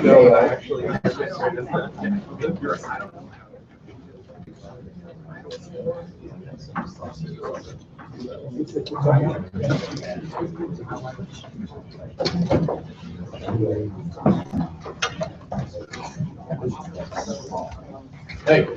No, actually. Hey.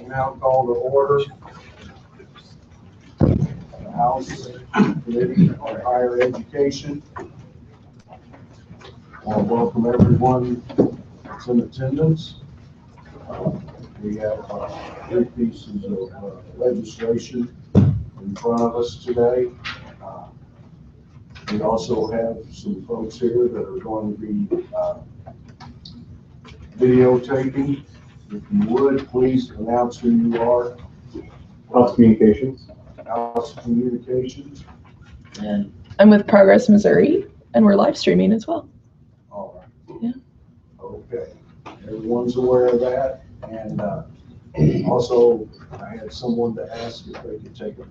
Now call to order the House Committee on Higher Education. I want to welcome everyone that's in attendance. We have three pieces of legislation in front of us today. We also have some folks here that are going to be videotaping. If you would, please announce who you are. House Communications. House Communications. And I'm with Progress Missouri, and we're live streaming as well. all right. Yeah. Okay. Everyone's aware of that. And also, I had someone to ask if they could take a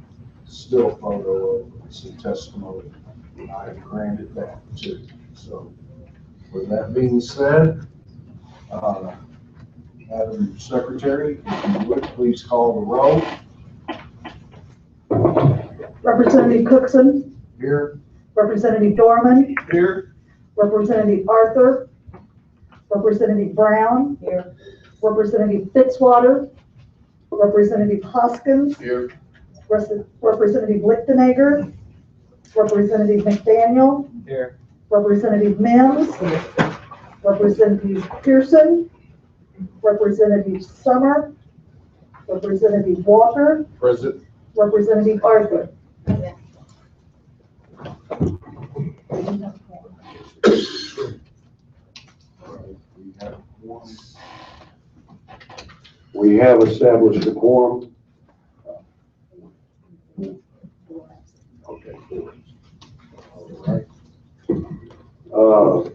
still photo of some testimony. I granted that too. So, with that being said, Madam Secretary, if you would, please call the roll. Representative Cookson, Here. Representative Dorman, Here. Representative Arthur, Representative Brown, Here. Representative Fitzwater, Representative Hoskins, Here. Representative Lichtenegger, Representative McDaniel, Here. Representative Mims, Representative Pearson, Representative Summer, Representative Walker, Present. Representative Arthur. We have established a quorum. Okay. All right.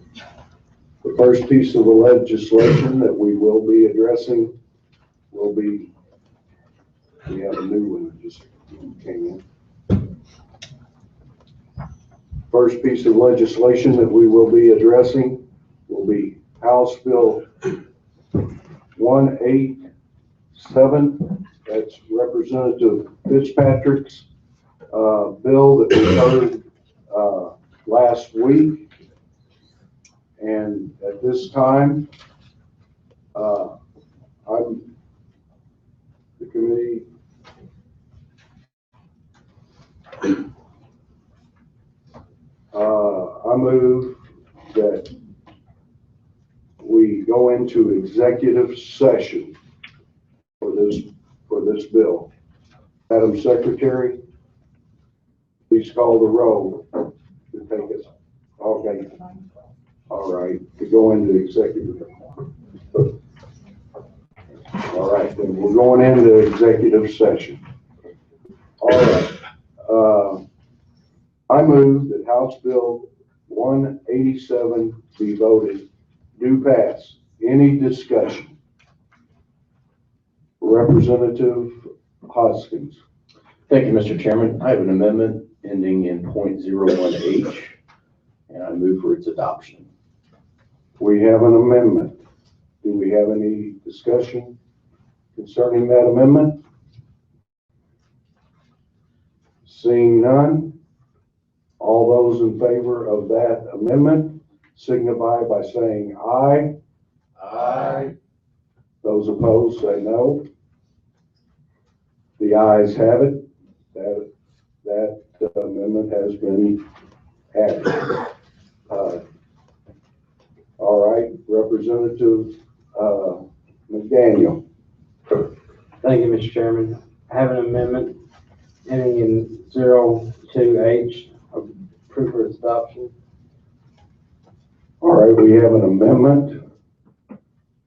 The first piece of the legislation that we will be addressing will be, we have a new one that just came in. First piece of legislation that we will be addressing will be House Bill 187. That's Representative Fitzpatrick's bill that we heard last week. And at this time, I'm the committee. I move that we go into executive session for this bill. Madam Secretary, please call the roll to take us. Okay. All right, to go into executive. All right, then we're going into executive session. All right. I move that House Bill 187 be voted do pass. Any discussion? Representative Hoskins. Thank you, Mr. Chairman. I have an amendment ending in .01H, and I move for its adoption. We have an amendment. Do we have any discussion concerning that amendment? Seeing none, all those in favor of that amendment signify by saying aye. Aye. Those opposed say no. The ayes have it. That amendment has been added. All right, Representative McDaniel. Thank you, Mr. Chairman. I have an amendment ending in 02H. Approve for its adoption. All right, we have an amendment that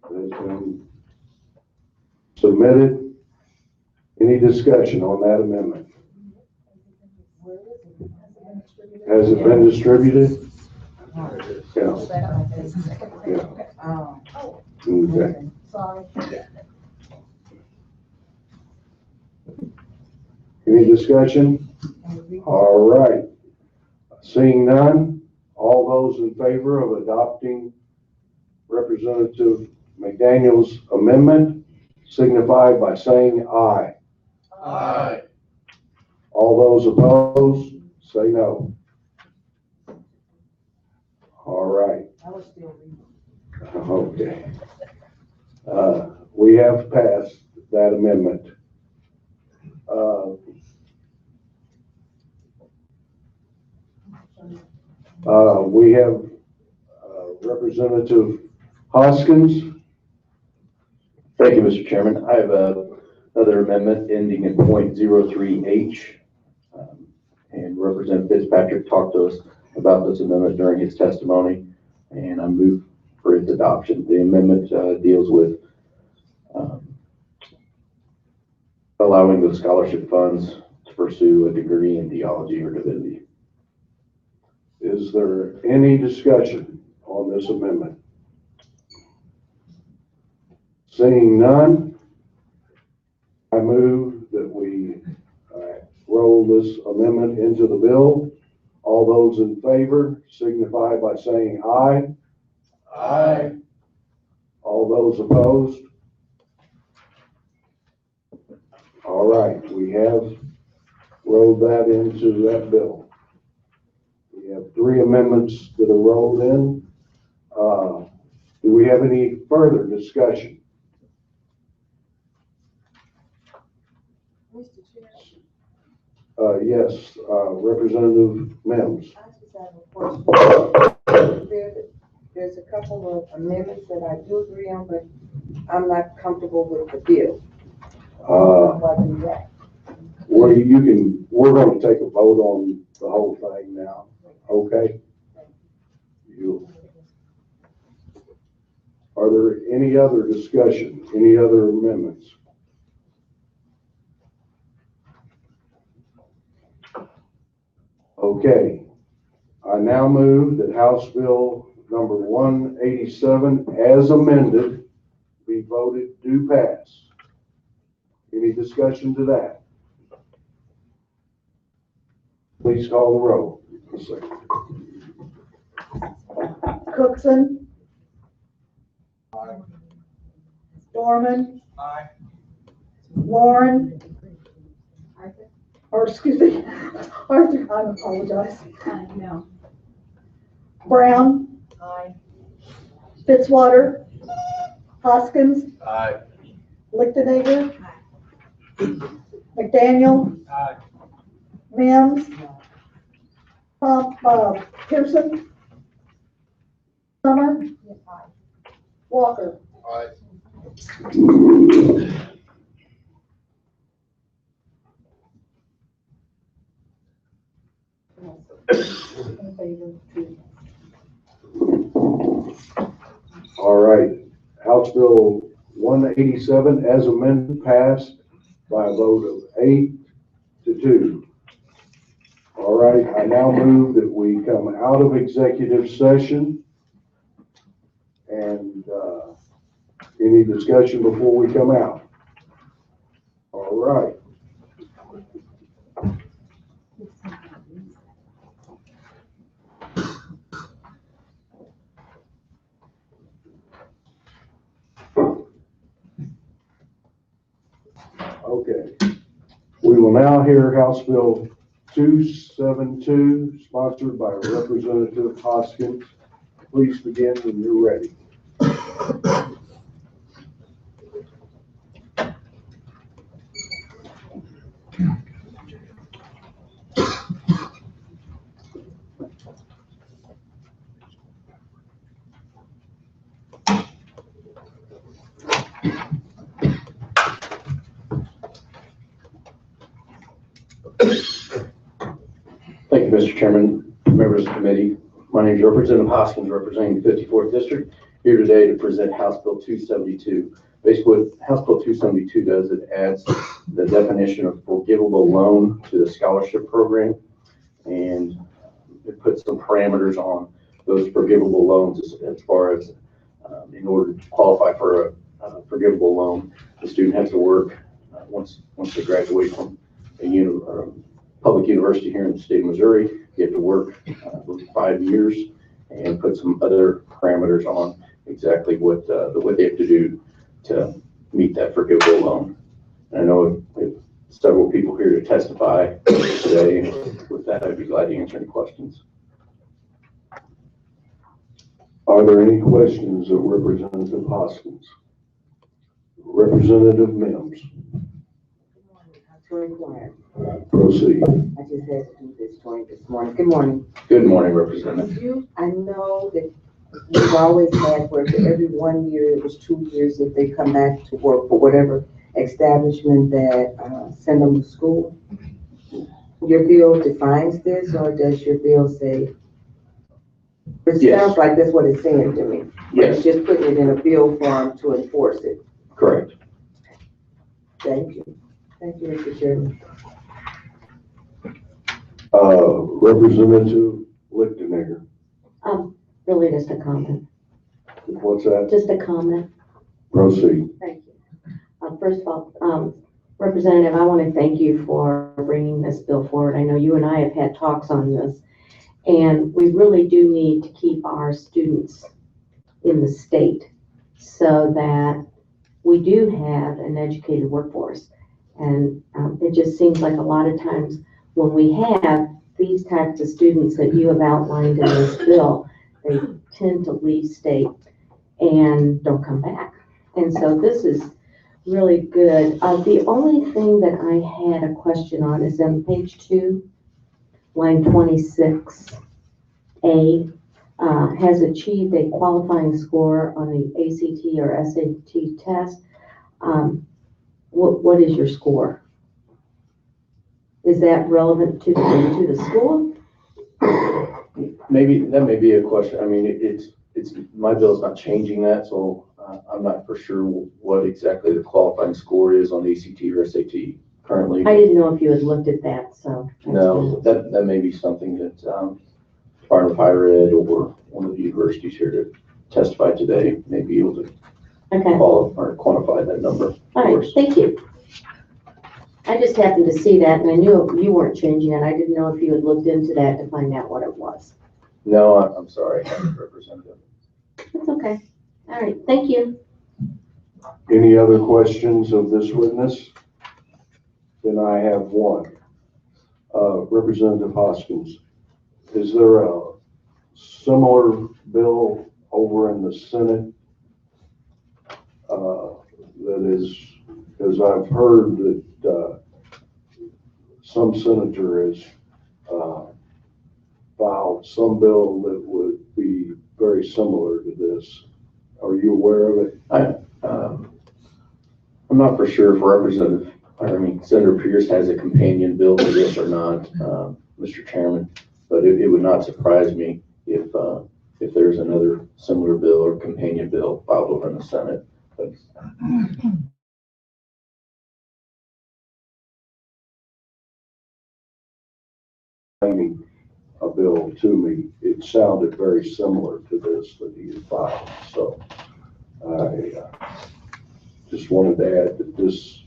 has been submitted. Any discussion on that amendment? Has it been distributed? Yeah. Yeah. Okay. Sorry. Any discussion? All right. Seeing none, all those in favor of adopting Representative McDaniel's amendment signify by saying aye. Aye. All those opposed, say no. All right. Okay. We have passed that amendment. We have Representative Hoskins. Thank you, Mr. Chairman. I have another amendment ending in .03H. And Representative Fitzpatrick talked to us about this amendment during his testimony, and I move for its adoption. The amendment deals with allowing the scholarship funds to pursue a degree in theology or divinity. Is there any discussion on this amendment? Seeing none, I move that we roll this amendment into the bill. All those in favor signify by saying aye. Aye. All those opposed? All right, we have rolled that into that bill. We have 3 amendments that are rolled in. Do we have any further discussion? Mr. Chair, Yes, Representative Mims. I just have a question. There's a couple of amendments that I do agree on, but I'm not comfortable with the bill. Why do that? We're going to take a vote on the whole thing now, okay? Are there any other discussion, any other amendments? Okay, I now move that House Bill number 187 as amended be voted do pass. Any discussion to that? Please call the roll. Cookson. Dorman. Aye. Lauren. Or excuse me, Arthur, I apologize. No. Brown. Aye. Fitzwater. Hoskins. Aye. Lichtenegger. McDaniel. Aye. Mims. Pearson. Summer. Walker. Aye. All right, House Bill 187 as amended passed by a vote of 8-2. All right, I now move that we come out of executive session. And any discussion before we come out? All right. Okay. We will now hear House Bill 272, sponsored by Representative Hoskins. Please begin when you're ready. Thank you, Mr. Chairman, members of the committee. My name is Representative Hoskins, representing the 54th District, here today to present House Bill 272, basically what House Bill 272 does, it adds the definition of forgivable loan to the scholarship program. And it puts some parameters on those forgivable loans as far as in order to qualify for a forgivable loan, the student has to work once they graduate from a public university here in the state of Missouri. You have to work for 5 years and put some other parameters on exactly what they have to do to meet that forgivable loan. And I know we have several people here to testify today. With that, I'd be glad to answer any questions. Are there any questions of Representative Hoskins? Representative Mims, Tori Flyer. proceed. I just had to do this Tori this morning. Good morning. Good morning, Representative. I know that we've always had where for every 1 year, it was 2 years if they come back to work for whatever establishment that send them to school. Your bill defines this, or does your bill say? It Yes. sounds like that's what it's saying to me. Yes, It's just putting it in a bill form to enforce it. correct. Thank you. Thank you, Mr. Chairman. Representative Lichtenegger, Really just a comment, what's that? just a comment. Proceed. Thank you. First of all, Representative, I want to thank you for bringing this bill forward. I know you and I have had talks on this, and we really do need to keep our students in the state so that we do have an educated workforce. And it just seems like a lot of times when we have these types of students that you have outlined in this bill, they tend to leave state and don't come back. And so this is really good. The only thing that I had a question on is on page 2, line 26, A, has achieved a qualifying score on the ACT or SAT test. What is your score? Is that relevant to the school? Maybe that may be a question. I mean, it's my bill's not changing that, so I'm not for sure what exactly the qualifying score is on the ACT or SAT currently. I didn't know if you had looked at that, so. No, that may be something that Department of Higher Ed or one of the universities here to testify today may be able to Okay, quantify that number. all right, thank you. I just happened to see that and I knew you weren't changing it. I didn't know if you had looked into that to find out what it was. No, I'm sorry, Representative. That's okay. All right, thank you. Any other questions of this witness? Then I have one. Representative Hoskins, is there a similar bill over in the Senate that is, because I've heard that some senator has filed some bill that would be very similar to this. Are you aware of it? I'm not for sure if Senator Pierce has a companion bill to this or not, Mr. Chairman, but it would not surprise me if there's another similar bill or companion bill filed over in the Senate. But Bringing a bill to me, it sounded very similar to this that he had filed. So I just wanted to add that this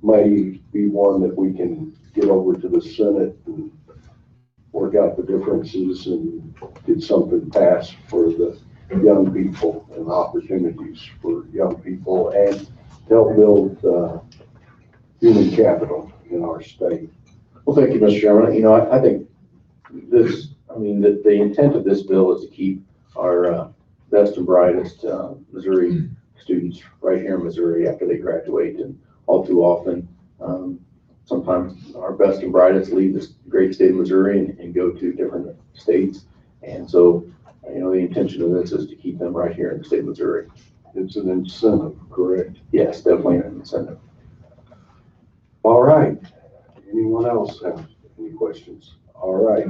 may be one that we can get over to the Senate and work out the differences and get something passed for the young people and opportunities for young people and help build human capital in our state. well, thank you, Mr. Chairman. I think the intent of this bill is to keep our best and brightest Missouri students right here in Missouri after they graduate. And all too often, sometimes our best and brightest leave this great state of Missouri and go to different states. And so, the intention of this is to keep them right here in the state of Missouri. It's an incentive, correct? Yes, definitely an incentive. All right. Anyone else have any questions? All right.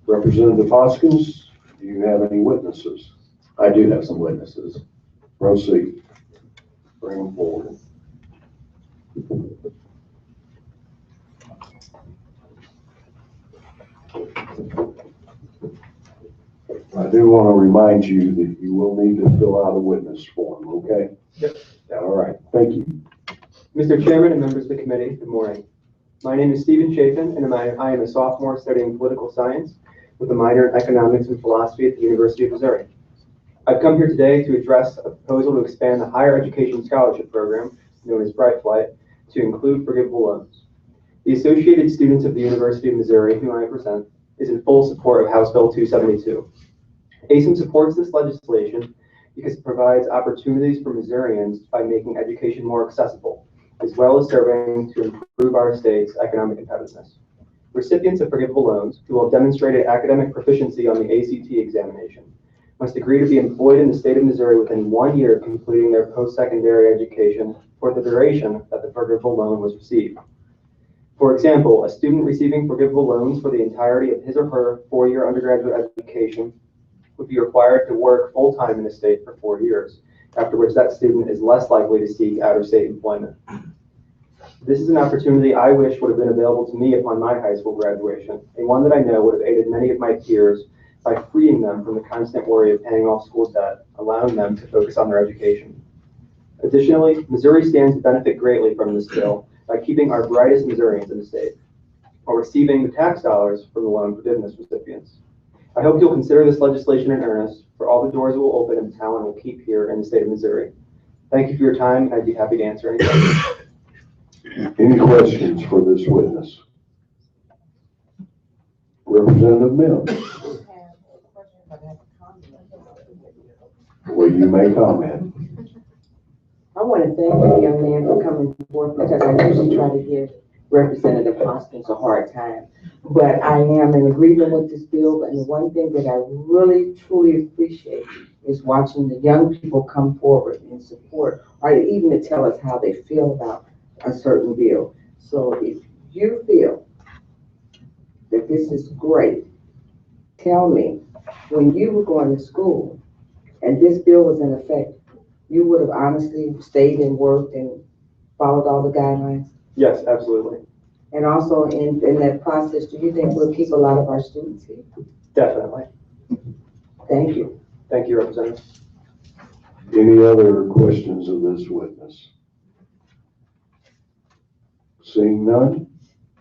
Representative Hoskins, do you have any witnesses? I do have some witnesses. Proceed. bring them forward. I do want to remind you that you will need to fill out a witness form, okay? Yep. All right, thank you. Mr. Chairman and members of the committee, good morning. My name is Stephen Chapin, and I am a sophomore studying political science with a minor in economics and philosophy at the University of Missouri. I've come here today to address a proposal to expand the higher education scholarship program, known as Bright Flight, to include forgivable loans. The Associated Students of the University of Missouri, whom I represent, is in full support of House Bill 272. ASIM supports this legislation because it provides opportunities for Missourians by making education more accessible, as well as serving to improve our state's economic competitiveness. Recipients of forgivable loans who have demonstrated academic proficiency on the ACT examination must agree to be employed in the state of Missouri within 1 year of completing their post-secondary education for the duration that the forgivable loan was received. For example, a student receiving forgivable loans for the entirety of his or her 4-year undergraduate education would be required to work full-time in the state for 4 years, after which that student is less likely to seek out-of-state employment. This is an opportunity I wish would have been available to me upon my high school graduation, and one that I know would have aided many of my peers by freeing them from the constant worry of paying off school debt, allowing them to focus on their education. Additionally, Missouri stands to benefit greatly from this bill by keeping our brightest Missourians in the state, while receiving the tax dollars from the loan forgiveness recipients. I hope you'll consider this legislation in earnest for all the doors it will open and talent will keep here in the state of Missouri. Thank you for your time, and I'd be happy to answer any questions. Any questions for this witness? Representative Mills. Well, you may comment. I want to thank the young man for coming forth because I usually try to give Representative Hoskins a hard time. But I am in agreement with this bill, and the one thing that I really, truly appreciate is watching the young people come forward in support, or even to tell us how they feel about a certain bill. So if you feel that this is great, tell me, when you were going to school and this bill was in effect, you would have honestly stayed and worked and followed all the guidelines? Yes, absolutely. And also in that process, do you think we'll keep a lot of our students here? Definitely. Thank you. Thank you, Representative. Any other questions of this witness? Seeing none,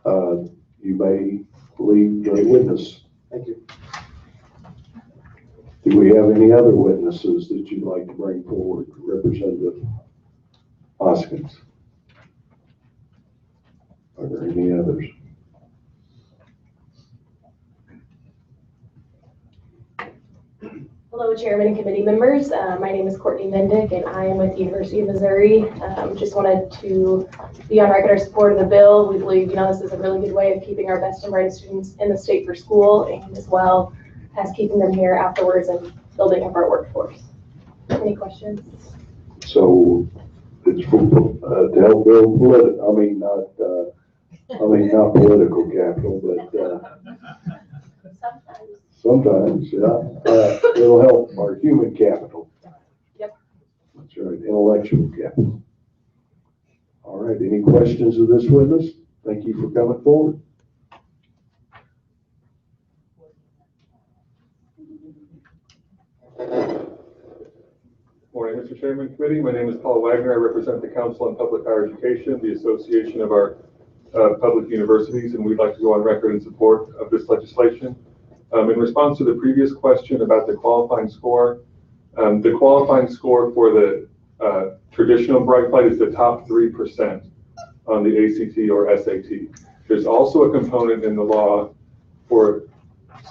you may leave the witness. Thank you. Do we have any other witnesses that you'd like to bring forward? Representative Hoskins. Are there any others? Hello, Chairman and committee members. My name is Courtney Mendick, and I am with the University of Missouri. Just wanted to be on record our support of the bill. We believe, this is a really good way of keeping our best and brightest students in the state for school, and as well as keeping them here afterwards and building up our workforce. Any questions? So it's for, to help build not political capital, but sometimes, yeah. It'll help our human capital. Yep. That's right, intellectual capital. All right, any questions of this witness? Thank you for coming forward. Morning, Mr. Chairman, Committee. My name is Paul Wagner. I represent the Council on Public Higher Education, the association of our public universities, and we'd like to go on record in support of this legislation. In response to the previous question about the qualifying score for the traditional Bright Flight is the top 3% on the ACT or SAT. There's also a component in the law for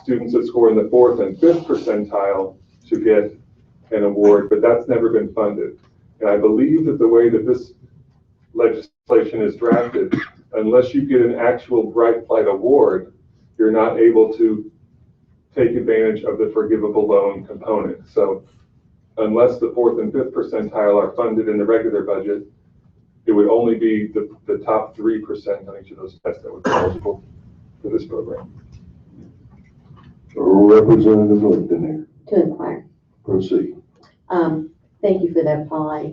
students that score in the 4th and 5th percentile to get an award, but that's never been funded. And I believe that the way that this legislation is drafted, unless you get an actual Bright Flight award, you're not able to take advantage of the forgivable loan component. So unless the 4th and 5th percentile are funded in the regular budget, it would only be the top 3% on each of those tests that would be eligible for this program. Representative Lichtenegger. To inquire. Proceed. Thank you for that, Paul. I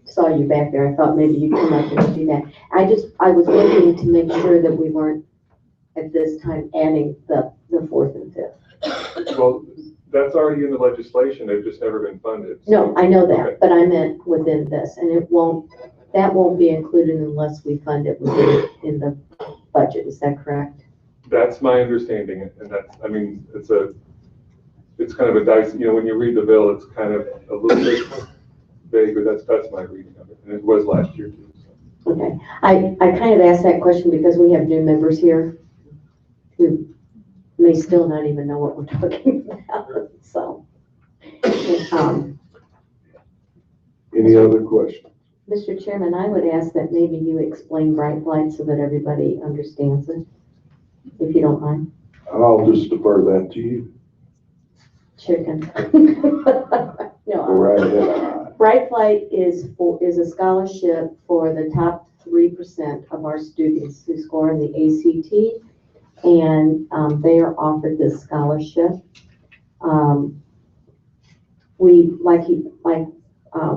saw you back there, I thought maybe you'd come up and do that. I was looking to make sure that we weren't at this time adding the fourth and fifth. Well, that's already in the legislation, they've just never been funded. No, I know Okay. that, but I meant within this, and that won't be included unless we fund it in the budget, is that correct? That's my understanding, and that's, I mean, it's kind of a dice, when you read the bill, it's kind of a little bit vague, but that's my reading of it, and it was last year too. So. Okay, I kind of asked that question because we have new members here who may still not even know what we're talking about, so. Any other questions? Mr. Chairman, I would ask that maybe you explain Bright Light so that everybody understands it, if you don't mind. I'll just defer that to you. Chicken. Go No, right ahead. Bright Light is a scholarship for the top 3% of our students who score in the ACT, and they are offered this scholarship.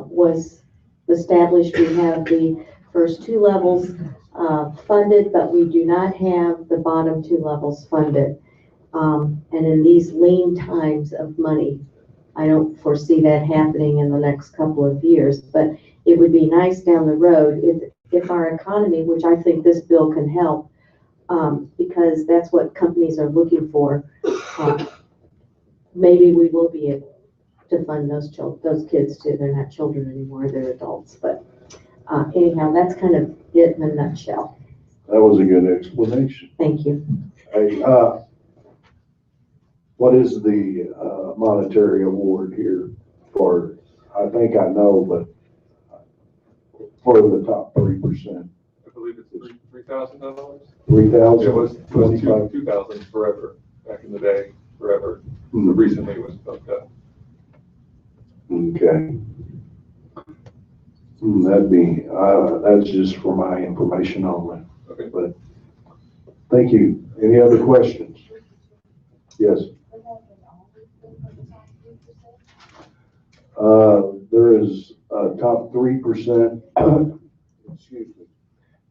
Was established, we have the first two levels funded, but we do not have the bottom two levels funded. And in these lean times of money, I don't foresee that happening in the next couple of years, but it would be nice down the road if our economy, which I think this bill can help, because that's what companies are looking for, maybe we will be able to fund those kids too. They're not children anymore, they're adults, but anyhow, that's kind of it in a nutshell. That was a good explanation. Thank you. Hey, what is the monetary award here for, I think I know, but for the top 3%? I believe it's $3,000. 3,000? It was 2,000 forever, back in the day, forever. Hmm. Recently it was bumped up. Okay. That's just for my information only. Okay. But thank you. Any other questions? Yes. There is top 3%, excuse me,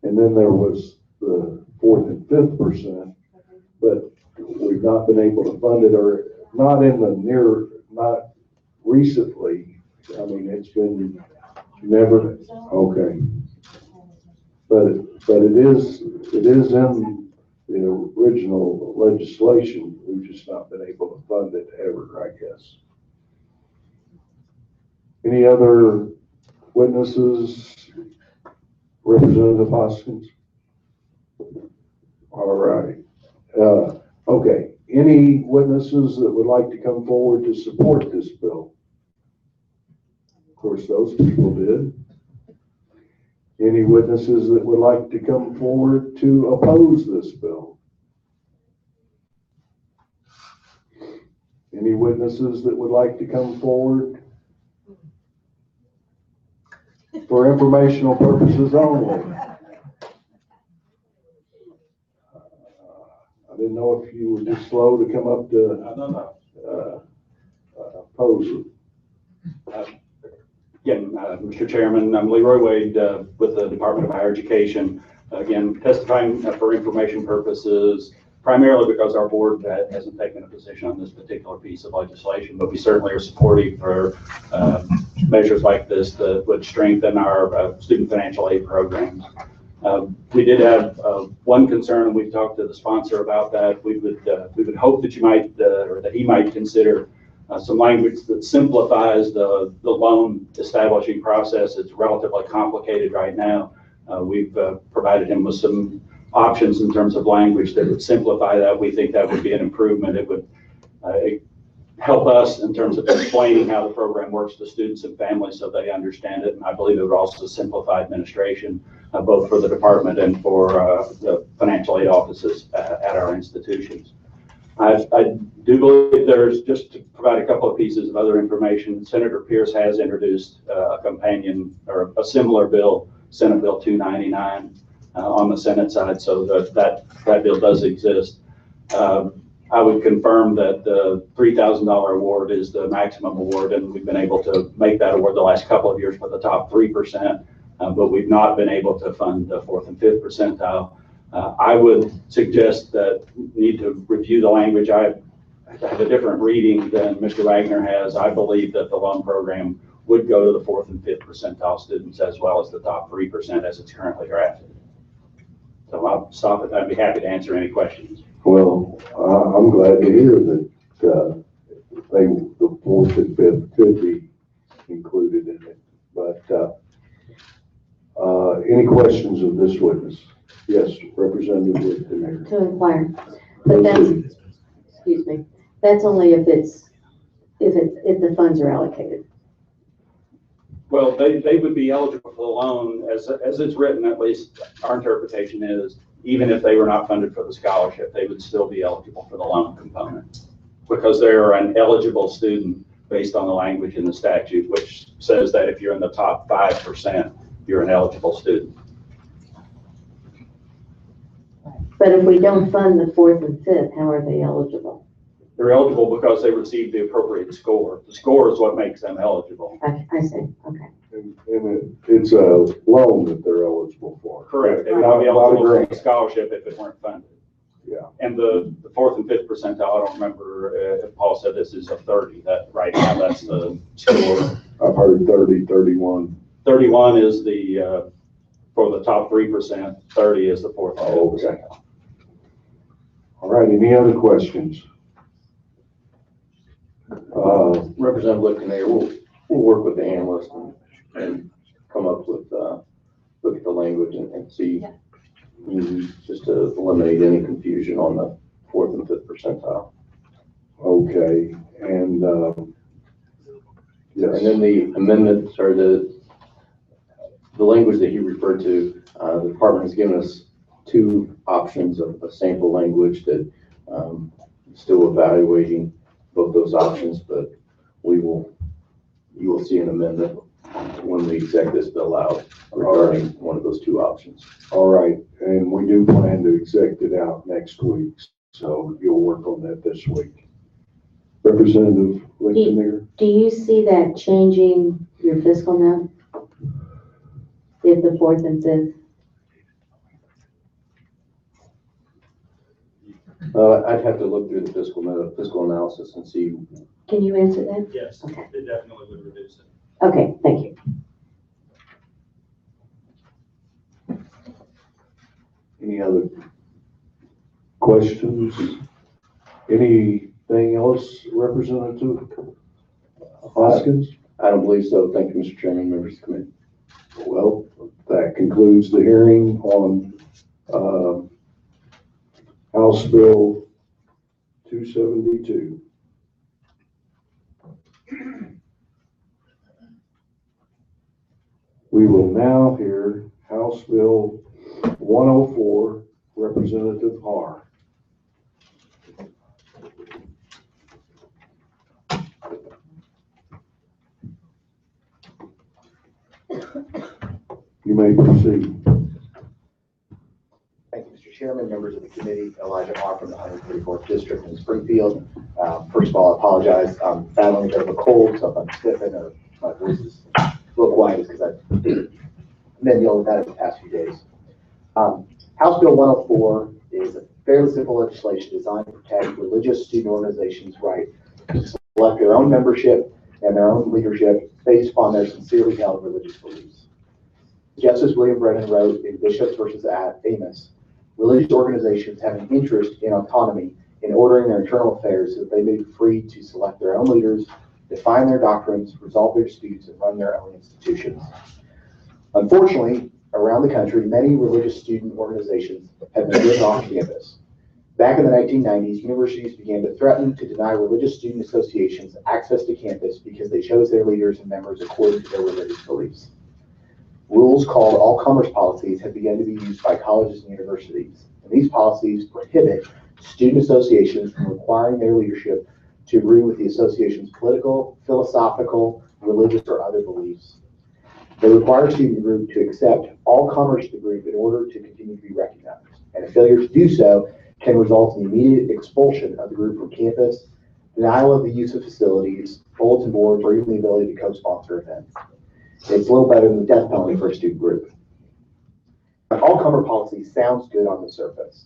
and then there was the 4th and 5th%, but we've not been able to fund it, or not not recently. I mean, it's been never, okay. But it is in the original legislation. We've just not been able to fund it ever, I guess. Any other witnesses? Representative Hoskins? All right. Okay. Any witnesses that would like to come forward to support this bill? Of course, those people did. Any witnesses that would like to come forward to oppose this bill? Any witnesses that would like to come forward for informational purposes only? I didn't know if you were just slow to come up to oppose it. Again, Mr. Chairman, I'm Leroy Wade with the Department of Higher Education. Again, testifying for information purposes, primarily because our board hasn't taken a position on this particular piece of legislation, but we certainly are supportive for measures like this that would strengthen our student financial aid programs. We did have one concern, and we've talked to the sponsor about that. We would hope that you might, or that he might consider some language that simplifies the loan establishing process. It's relatively complicated right now. We've provided him with some options in terms of language that would simplify that. We think that would be an improvement. It would help us in terms of explaining how the program works to students and families so they understand it. And I believe it would also simplify administration, both for the department and for the financial aid offices at our institutions. I do believe there's, just to provide a couple of pieces of other information, Senator Pierce has introduced a companion or a similar bill, Senate Bill 299, on the Senate side, so that bill does exist. I would confirm that the $3,000 award is the maximum award, and we've been able to make that award the last couple of years for the top 3%, but we've not been able to fund the 4th and 5th percentile. I would suggest that we need to review the language. I have a different reading than Mr. Wagner has. I believe that the loan program would go to the 4th and 5th percentile students as well as the top 3% as it's currently drafted. So I'll stop it. I'd be happy to answer any questions. Well, I'm glad to hear that the 4th and 5th could be included in it. But any questions of this witness? Yes, Representative Lichtenegger. To inquire, but that's, excuse me, that's only if the funds are allocated. Well, they would be eligible for the loan as it's written, at least our interpretation is, even if they were not funded for the scholarship, they would still be eligible for the loan component because they're an eligible student based on the language in the statute, which says that if you're in the top 5%, you're an eligible student. But if we don't fund the 4th and 5th, how are they eligible? They're eligible because they received the appropriate score. The score is what makes them eligible. I see, okay. And it's a loan that they're eligible for. Correct. They would not be eligible for a scholarship if it weren't funded. Yeah. And the 4th and 5th percentile, I don't remember if Paul said this is a 30. That right now that's the score. I've heard 30, 31. 31 is the for the top 3%. 30 is the 4th and 5th percentile. All right. Any other questions? Representative Lichtenegger, we'll work with the analyst and come up with, look at the language and see, just to eliminate any confusion on the 4th and 5th percentile. Okay, and, yes. And then the amendments or the language that he referred to, the department has given us 2 options of sample language that still evaluating both those options, but you will see an amendment when we exec this bill out regarding one of those 2 options. All right, and we do plan to exec it out next week, so you'll work on that this week. Representative Lichtenegger? Do you see that changing your fiscal note? If the 4th and 5th? I'd have to look through the fiscal analysis and see. Can you answer that? Yes, okay. It definitely would reduce it. Okay, thank you. Any other questions? Anything else, Representative Hoskins? I don't believe so. Thank you, Mr. Chairman, members of the committee. Well, that concludes the hearing on House Bill 272. We will now hear House Bill 104, Representative Haar. You may proceed. Thank you, Mr. Chairman, members of the committee. Elijah Haar from the 134th District in Springfield. First of all, I apologize. I'm battling a bit of a cold, so if I'm stiffing or my voice is a little quiet, it's because I've been dealing with that in the past few days. House Bill 104 is a fairly simple legislation designed to protect religious student organizations' right to select their own membership and their own leadership based upon their sincerely held religious beliefs. Justice William Brennan wrote in Bishops versus Amos, religious organizations have an interest in autonomy in ordering their internal affairs so that they may be free to select their own leaders, define their doctrines, resolve their disputes, and run their own institutions. Unfortunately, around the country, many religious student organizations have been driven off campus. Back in the 1990s, universities began to threaten to deny religious student associations access to campus because they chose their leaders and members according to their religious beliefs. Rules called all-comers policies have begun to be used by colleges and universities, and these policies prohibit student associations from requiring their leadership to agree with the association's political, philosophical, religious, or other beliefs. They require a student group to accept all commerce to the group in order to continue to be recognized, and a failure to do so can result in the immediate expulsion of the group from campus, denial of the use of facilities, bulletin boards, or even the ability to co-sponsor events. It's a little better than the death penalty for a student group. An all-comer policy sounds good on the surface.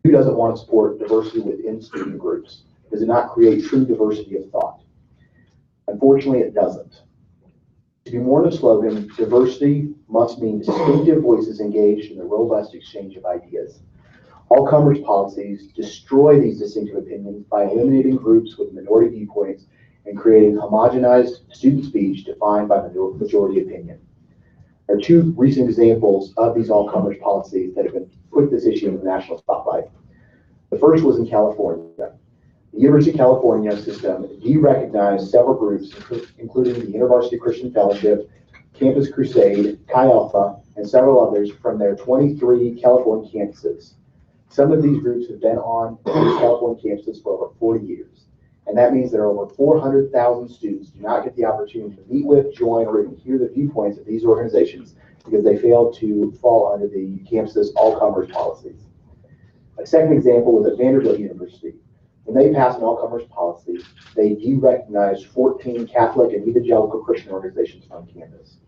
Who doesn't want to support diversity within student groups? Does it not create true diversity of thought? Unfortunately, it doesn't. To be more than a slogan, diversity must mean distinctive voices engaged in the robust exchange of ideas. All-comers policies destroy these distinctive opinions by eliminating groups with minority viewpoints and creating homogenized student speech defined by majority opinion. There are two recent examples of these all-comers policies that have been put this issue in the national spotlight. The first was in California. The University of California system de-recognized several groups, including the InterVarsity Christian Fellowship, Campus Crusade, Chi Alpha, and several others from their 23 California campuses. Some of these groups have been on these California campuses for over 40 years. And that means that over 400,000 students do not get the opportunity to meet with, join, or even hear the viewpoints of these organizations because they failed to fall under the campus's all-comers policies. A second example was at Vanderbilt University. When they passed an all-comers policy, they de-recognized 14 Catholic and evangelical Christian organizations on campus.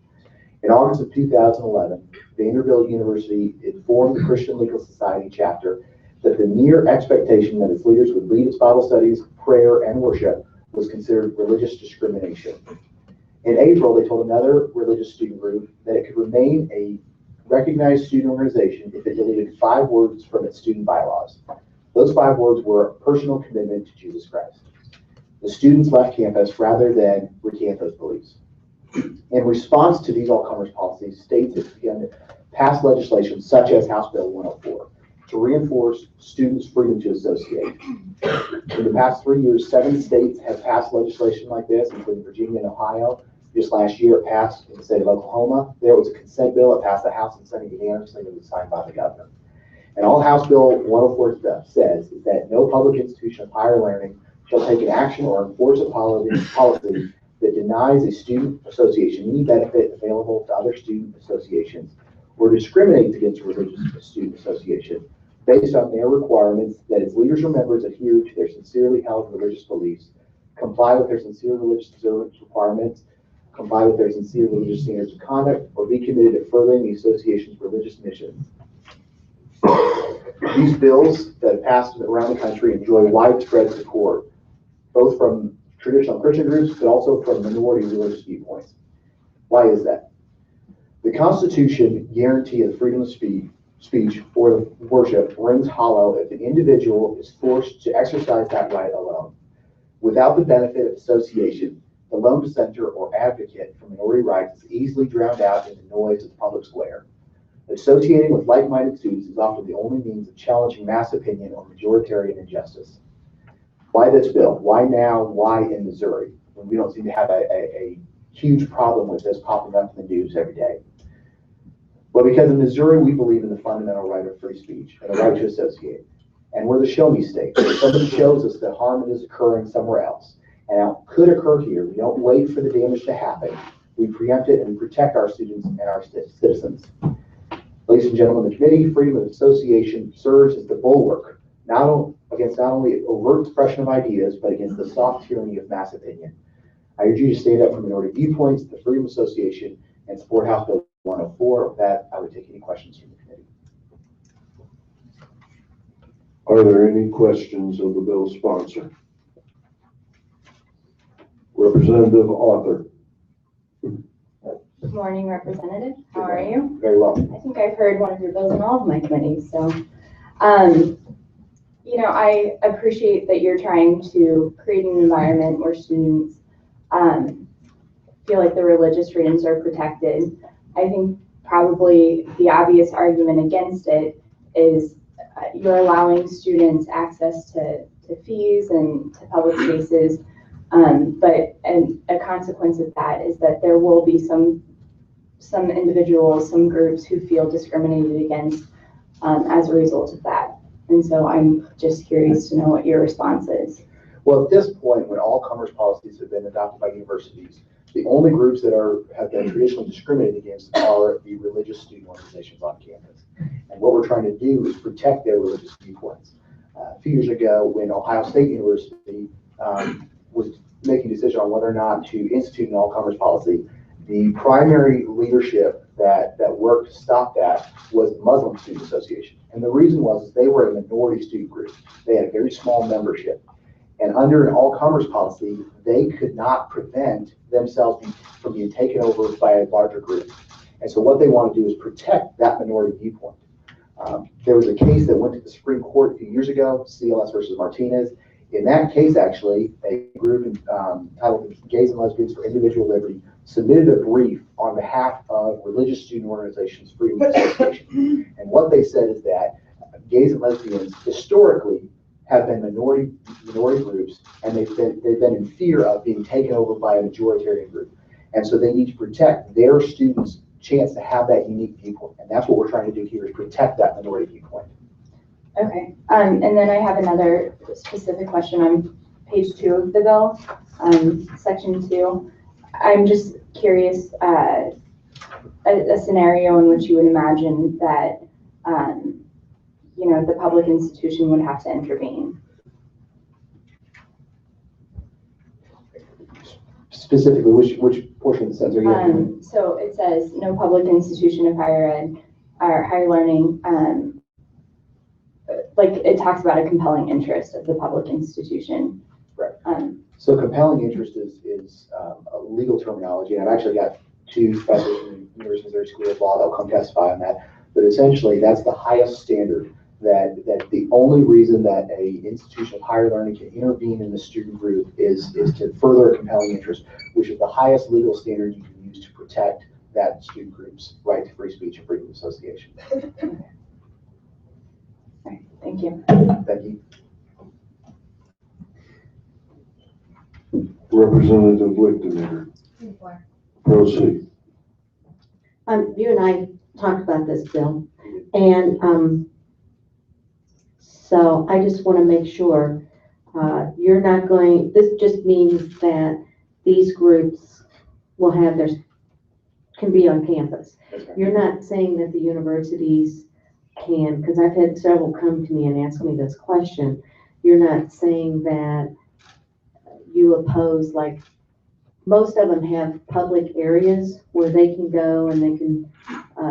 In August of 2011, Vanderbilt University informed the Christian Legal Society chapter that the mere expectation that its leaders would lead its Bible studies, prayer, and worship was considered religious discrimination. In April, they told another religious student group that it could remain a recognized student organization if it deleted 5 words from its student bylaws. Those 5 words were personal commitment to Jesus Christ. The students left campus rather than recant those beliefs. In response to these all-comers policies, states have begun to pass legislation such as House Bill 104 to reinforce students' freedom to associate. In the past 3 years, 7 states have passed legislation like this, including Virginia and Ohio. Just last year, it passed in the state of Oklahoma. There was a consent bill. It passed the House and Senate unanimously, and it was signed by the governor. And all House Bill 104 says is that no public institution of higher learning shall take an action or enforce a policy that denies a student association any benefit available to other student associations or discriminates against a religious student association based on their requirements that its leaders or members adhere to their sincerely held religious beliefs, comply with their sincere religious observance requirements, comply with their sincere religious standards of conduct, or be committed to furthering the association's religious missions. These bills that have passed around the country enjoy widespread support, both from traditional Christian groups, but also from minority religious viewpoints. Why is that? The Constitution guarantee of freedom of speech or worship rings hollow if an individual is forced to exercise that right alone. Without the benefit of association, the lone dissenter or advocate for minority rights is easily drowned out in the noise of the public square. Associating with like-minded students is often the only means of challenging mass opinion or majoritarian injustice. Why this bill? Why now? Why in Missouri? When we don't seem to have a huge problem with this popping up in the news every day. Well, because in Missouri, we believe in the fundamental right of free speech and the right to associate. And we're the show-me state. If somebody shows us that harm is occurring somewhere else, and it could occur here, we don't wait for the damage to happen. We preempt it and we protect our students and our citizens. Ladies and gentlemen, the Committee Freedom of Association serves as the bulwark against not only overt expression of ideas, but against the soft tyranny of mass opinion. I urge you to stand up for minority viewpoints, the Freedom Association, and support House Bill 104. With that, I would take any questions from the committee. Are there any questions of the bill's sponsor? Representative Arthur. Good morning, Representative. How are you? Very well. I think I've heard one of your bills in all of my committees, so. I appreciate that you're trying to create an environment where students feel like their religious freedoms are protected. I think probably the obvious argument against it is you're allowing students access to fees and to public spaces, but a consequence of that is that there will be some individuals, some groups who feel discriminated against as a result of that. And so I'm just curious to know what your response is. Well, at this point, when all commerce policies have been adopted by universities, the only groups that have been traditionally discriminated against are the religious student organizations on campus. And what we're trying to do is protect their religious viewpoints. few years ago when Ohio State University was making a decision on whether or not to institute an all-comers policy, the primary leadership that worked to stop that was the Muslim Student Association. And the reason was they were a minority student group. They had a very small membership. And under an all-comers policy, they could not prevent themselves from being taken over by a larger group. And so what they want to do is protect that minority viewpoint. There was a case that went to the Supreme Court a few years ago, CLS versus Martinez. In that case, actually, a group titled Gays and Lesbians for Individual Liberty submitted a brief on behalf of Religious Student Organizations Freedom Association. And what they said is that gays and lesbians historically have been minority groups, and they've been in fear of being taken over by a majoritarian group. And so they need to protect their students' chance to have that unique viewpoint. And that's what we're trying to do here, is protect that minority viewpoint. Okay, and then I have another specific question on page 2 of the bill, section 2. I'm just curious, a scenario in which you would imagine that, you know, the public institution would have to intervene. Specifically, which portion of the sentence are you looking at? So it says, no public institution of higher ed or higher learning, like it talks about a compelling interest of the public institution. Right. So compelling interest is a legal terminology. And I've actually got 2 professors in the University of Missouri School of Law that will come testify on that. But essentially, that's the highest standard, that the only reason that a institution of higher learning can intervene in the student group is to further a compelling interest, which is the highest legal standard you can use to protect that student group's right to free speech and freedom of association. Okay, thank you. Thank you. Representative Lichtenegger, proceed. You and I talked about this, Bill, and so I just want to make sure you're not going, this just means that these groups will have can be on campus. You're not saying that the universities can, because I've had several come to me and ask me this question, you're not saying that you oppose, like, most of them have public areas where they can go and they can,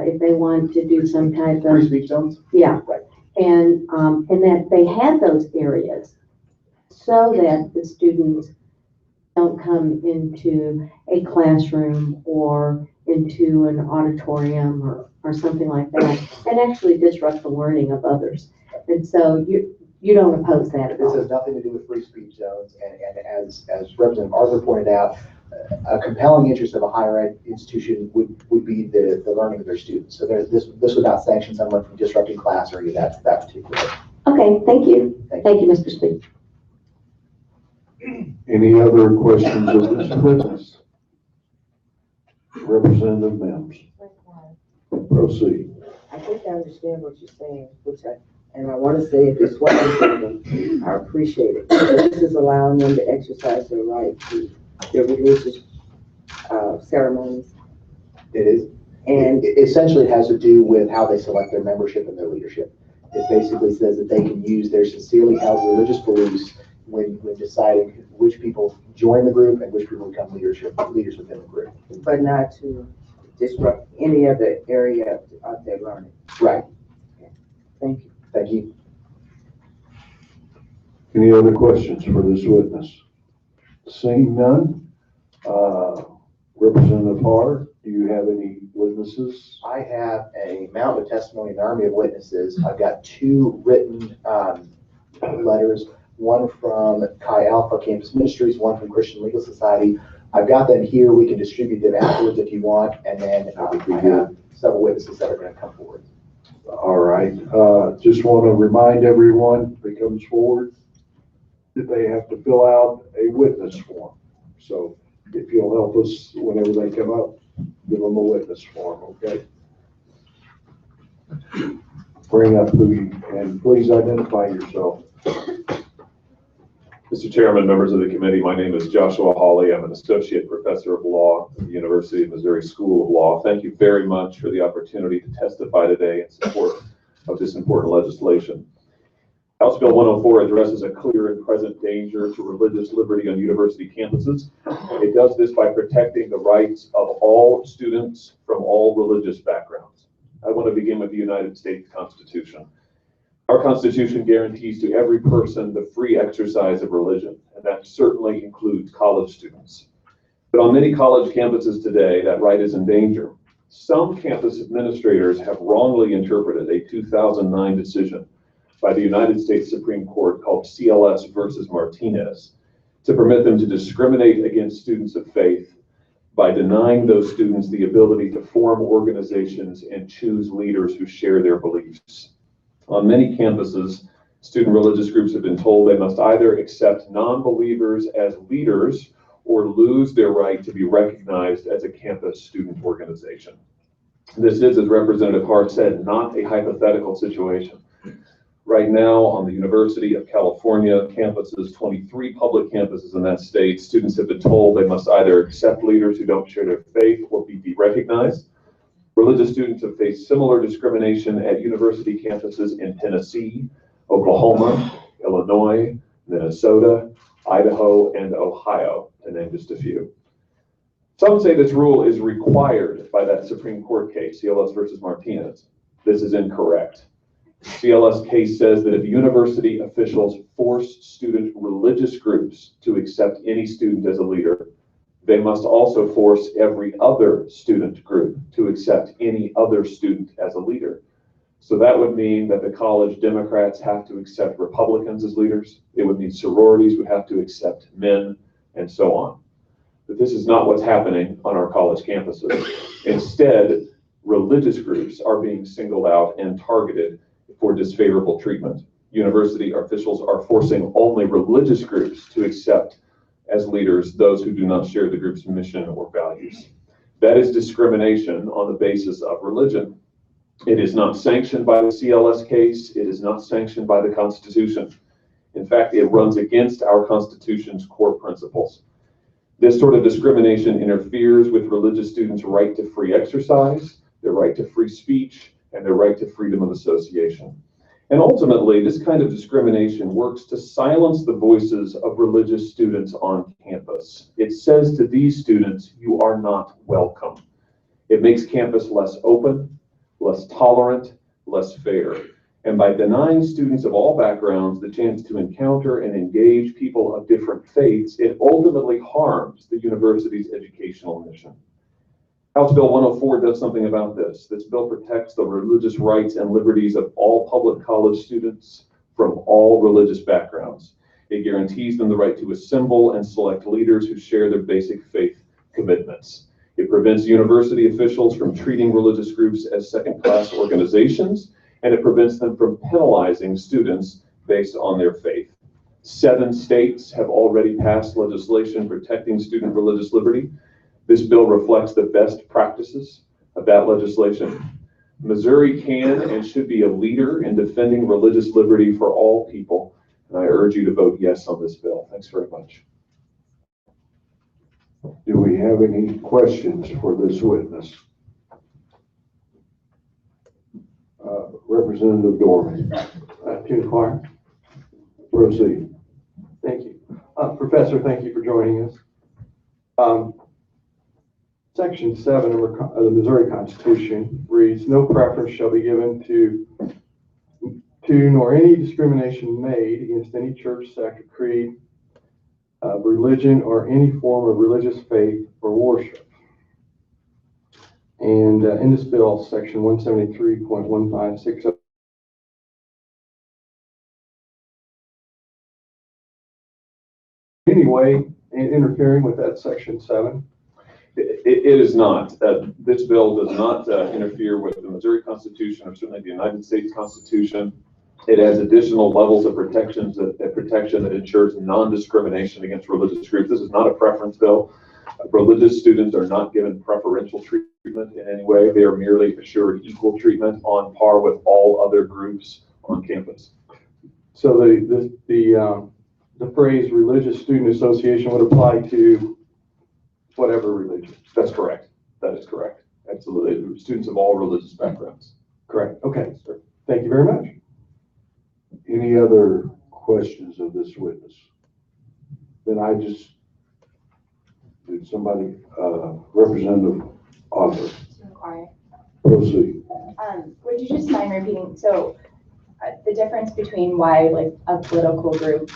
if they want to do some type of. Free speech zones? Yeah. Right. And that they have those areas so that the students don't come into a classroom or into an auditorium or something like that and actually disrupt the learning of others. And so you don't oppose that at This all. has nothing to do with free speech zones, and as Representative Arthur pointed out, a compelling interest of a higher ed institution would be the learning of their students. So this would not sanction someone from disrupting class or any of that particular. Okay, thank you. Thank you, Mr. Speaker. Any other questions of this witness? Representative Mims, proceed. I think I understand what you're saying, and I want to say if it's what I'm saying, I appreciate it. This is allowing them to exercise their right to their religious ceremonies. It is. And essentially it has to do with how they select their membership and their leadership. It basically says that they can use their sincerely held religious beliefs when deciding which people join the group and which people become leaders within the group. But not to disrupt any other area of their learning. Right. Thank you. Thank you. Any other questions for this witness? Seeing none, Representative Haar, do you have any witnesses? I have a mountain of testimony, an army of witnesses. I've got 2 written letters, one from Chi Alpha Campus Ministries, one from Christian Legal Society. I've got them here. We can distribute them afterwards if you want. And then I have several witnesses that are going to come forward. All right. Just want to remind everyone that comes forward that they have to fill out a witness form. So if you'll help us whenever they come up, give them a witness form, okay? Bring up and please identify yourself. Mr. Chairman, members of the committee, my name is Joshua Hawley. I'm an associate professor of law at the University of Missouri School of Law. Thank you very much for the opportunity to testify today in support of this important legislation. House Bill 104 addresses a clear and present danger to religious liberty on university campuses. It does this by protecting the rights of all students from all religious backgrounds. I want to begin with the United States Constitution. Our Constitution guarantees to every person the free exercise of religion, and that certainly includes college students. But on many college campuses today, that right is in danger. Some campus administrators have wrongly interpreted a 2009 decision by the United States Supreme Court called CLS versus Martinez to permit them to discriminate against students of faith by denying those students the ability to form organizations and choose leaders who share their beliefs. On many campuses, student religious groups have been told they must either accept non-believers as leaders or lose their right to be recognized as a campus student organization. This is, as Representative Hart said, not a hypothetical situation. Right now, on the University of California campuses, 23 public campuses in that state, students have been told they must either accept leaders who don't share their faith or be derecognized. Religious students have faced similar discrimination at university campuses in Tennessee, Oklahoma, Illinois, Minnesota, Idaho, and Ohio, to name just a few. Some say this rule is required by that Supreme Court case, CLS versus Martinez. This is incorrect. CLS case says that if university officials force student religious groups to accept any student as a leader, they must also force every other student group to accept any other student as a leader. So that would mean that the college Democrats have to accept Republicans as leaders. It would mean sororities would have to accept men, and so on. But this is not what's happening on our college campuses. Instead, religious groups are being singled out and targeted for disfavorable treatment. University officials are forcing only religious groups to accept as leaders those who do not share the group's mission or values. That is discrimination on the basis of religion. It is not sanctioned by the CLS case. It is not sanctioned by the Constitution. In fact, it runs against our Constitution's core principles. This sort of discrimination interferes with religious students' right to free exercise, their right to free speech, and their right to freedom of association. And ultimately, this kind of discrimination works to silence the voices of religious students on campus. It says to these students, you are not welcome. It makes campus less open, less tolerant, less fair. And by denying students of all backgrounds the chance to encounter and engage people of different faiths, it ultimately harms the university's educational mission. House Bill 104 does something about this. This bill protects the religious rights and liberties of all public college students from all religious backgrounds. It guarantees them the right to assemble and select leaders who share their basic faith commitments. It prevents university officials from treating religious groups as second-class organizations, and it prevents them from penalizing students based on their faith. 7 states have already passed legislation protecting student religious liberty. This bill reflects the best practices of that legislation. Missouri can and should be a leader in defending religious liberty for all people, and I urge you to vote yes on this bill. Thanks very much. Do we have any questions for this witness? Representative Dorman. To inquire. Proceed. Thank you. Professor, thank you for joining us. Section 7 of the Missouri Constitution reads, no preference shall be given to nor any discrimination made against any church, sect, or creed, religion, or any form of religious faith or worship. And in this bill, section 173.1560 anyway interfering with that section 7? It is not. This bill does not interfere with the Missouri Constitution or certainly the United States Constitution. It has additional levels of protection that ensures non-discrimination against religious groups. This is not a preference bill. Religious students are not given preferential treatment in any way. They are merely assured equal treatment on par with all other groups on campus. So the phrase religious student association would apply to whatever religion. That's correct. That is correct. Absolutely. Students of all religious backgrounds. Correct. Okay. Thank you very much. Any Any other questions of this witness? Then did somebody, Representative Arthur, proceed. Would you just mind repeating, so the difference between why like a political group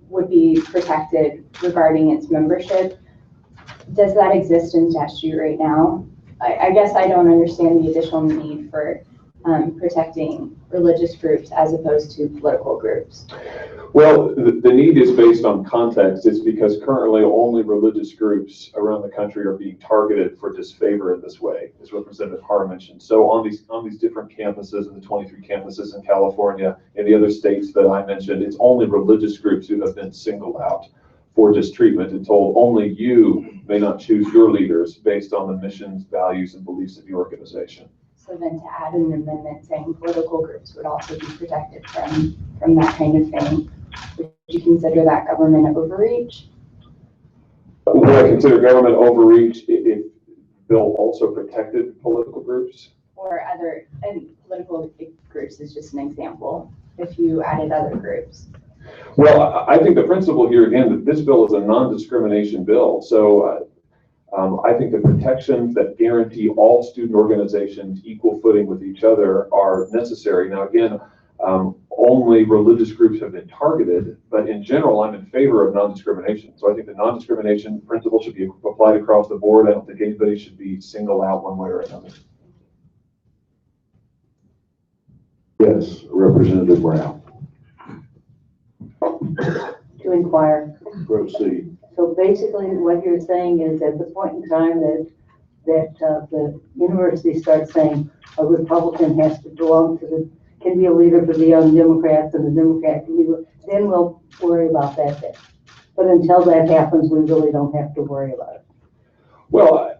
would be protected regarding its membership, does that exist in statute right now? I guess I don't understand the additional need for protecting religious groups as opposed to political groups. Well, the need is based on context. It's because currently only religious groups around the country are being targeted for disfavor in this way, as Representative Carr mentioned. So on these different campuses, and the 23 campuses in California and the other states that I mentioned, it's only religious groups who have been singled out for mistreatment and told only you may not choose your leaders based on the missions, values, and beliefs of your organization. So then to add an amendment saying political groups would also be protected from that kind of thing, would you consider that government overreach? Would I consider government overreach if bill also protected political groups? Or other, and political groups is just an example, if you added other groups. Well, I think the principle here, again, that this bill is a non-discrimination bill. So I think the protections that guarantee all student organizations equal footing with each other are necessary. Now, again, only religious groups have been targeted, but in general, I'm in favor of non-discrimination. So I think the non-discrimination principle should be applied across the board. I don't think anybody should be singled out one way or another. Yes, Representative Brown, To inquire. proceed. So basically, what you're saying is at the point in time that the university starts saying a Republican has to belong to can be a leader for the Young Democrats and the Democrat can be, then we'll worry about that then. But until that happens, we really don't have to worry about it. Well,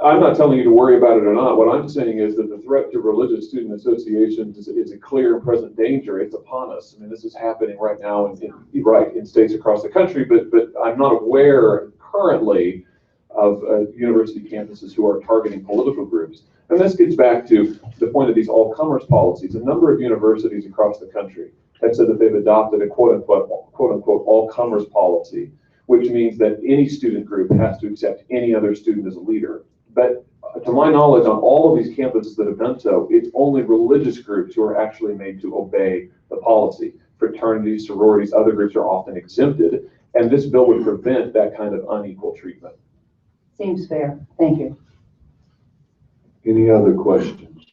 I'm not telling you to worry about it or not. What I'm saying is that the threat to religious student associations is a clear and present danger. It's upon us. I mean, this is happening right now in states across the country, but I'm not aware currently of university campuses who are targeting political groups. And this gets back to the point of these all-comers policies. A number of universities across the country have said that they've adopted a quote-unquote all-comers policy, which means that any student group has to accept any other student as a leader. But to my knowledge, on all of these campuses that have done so, it's only religious groups who are actually made to obey the policy. Fraternities, sororities, other groups are often exempted, and this bill would prevent that kind of unequal treatment. Seems fair. Thank you. Any other questions?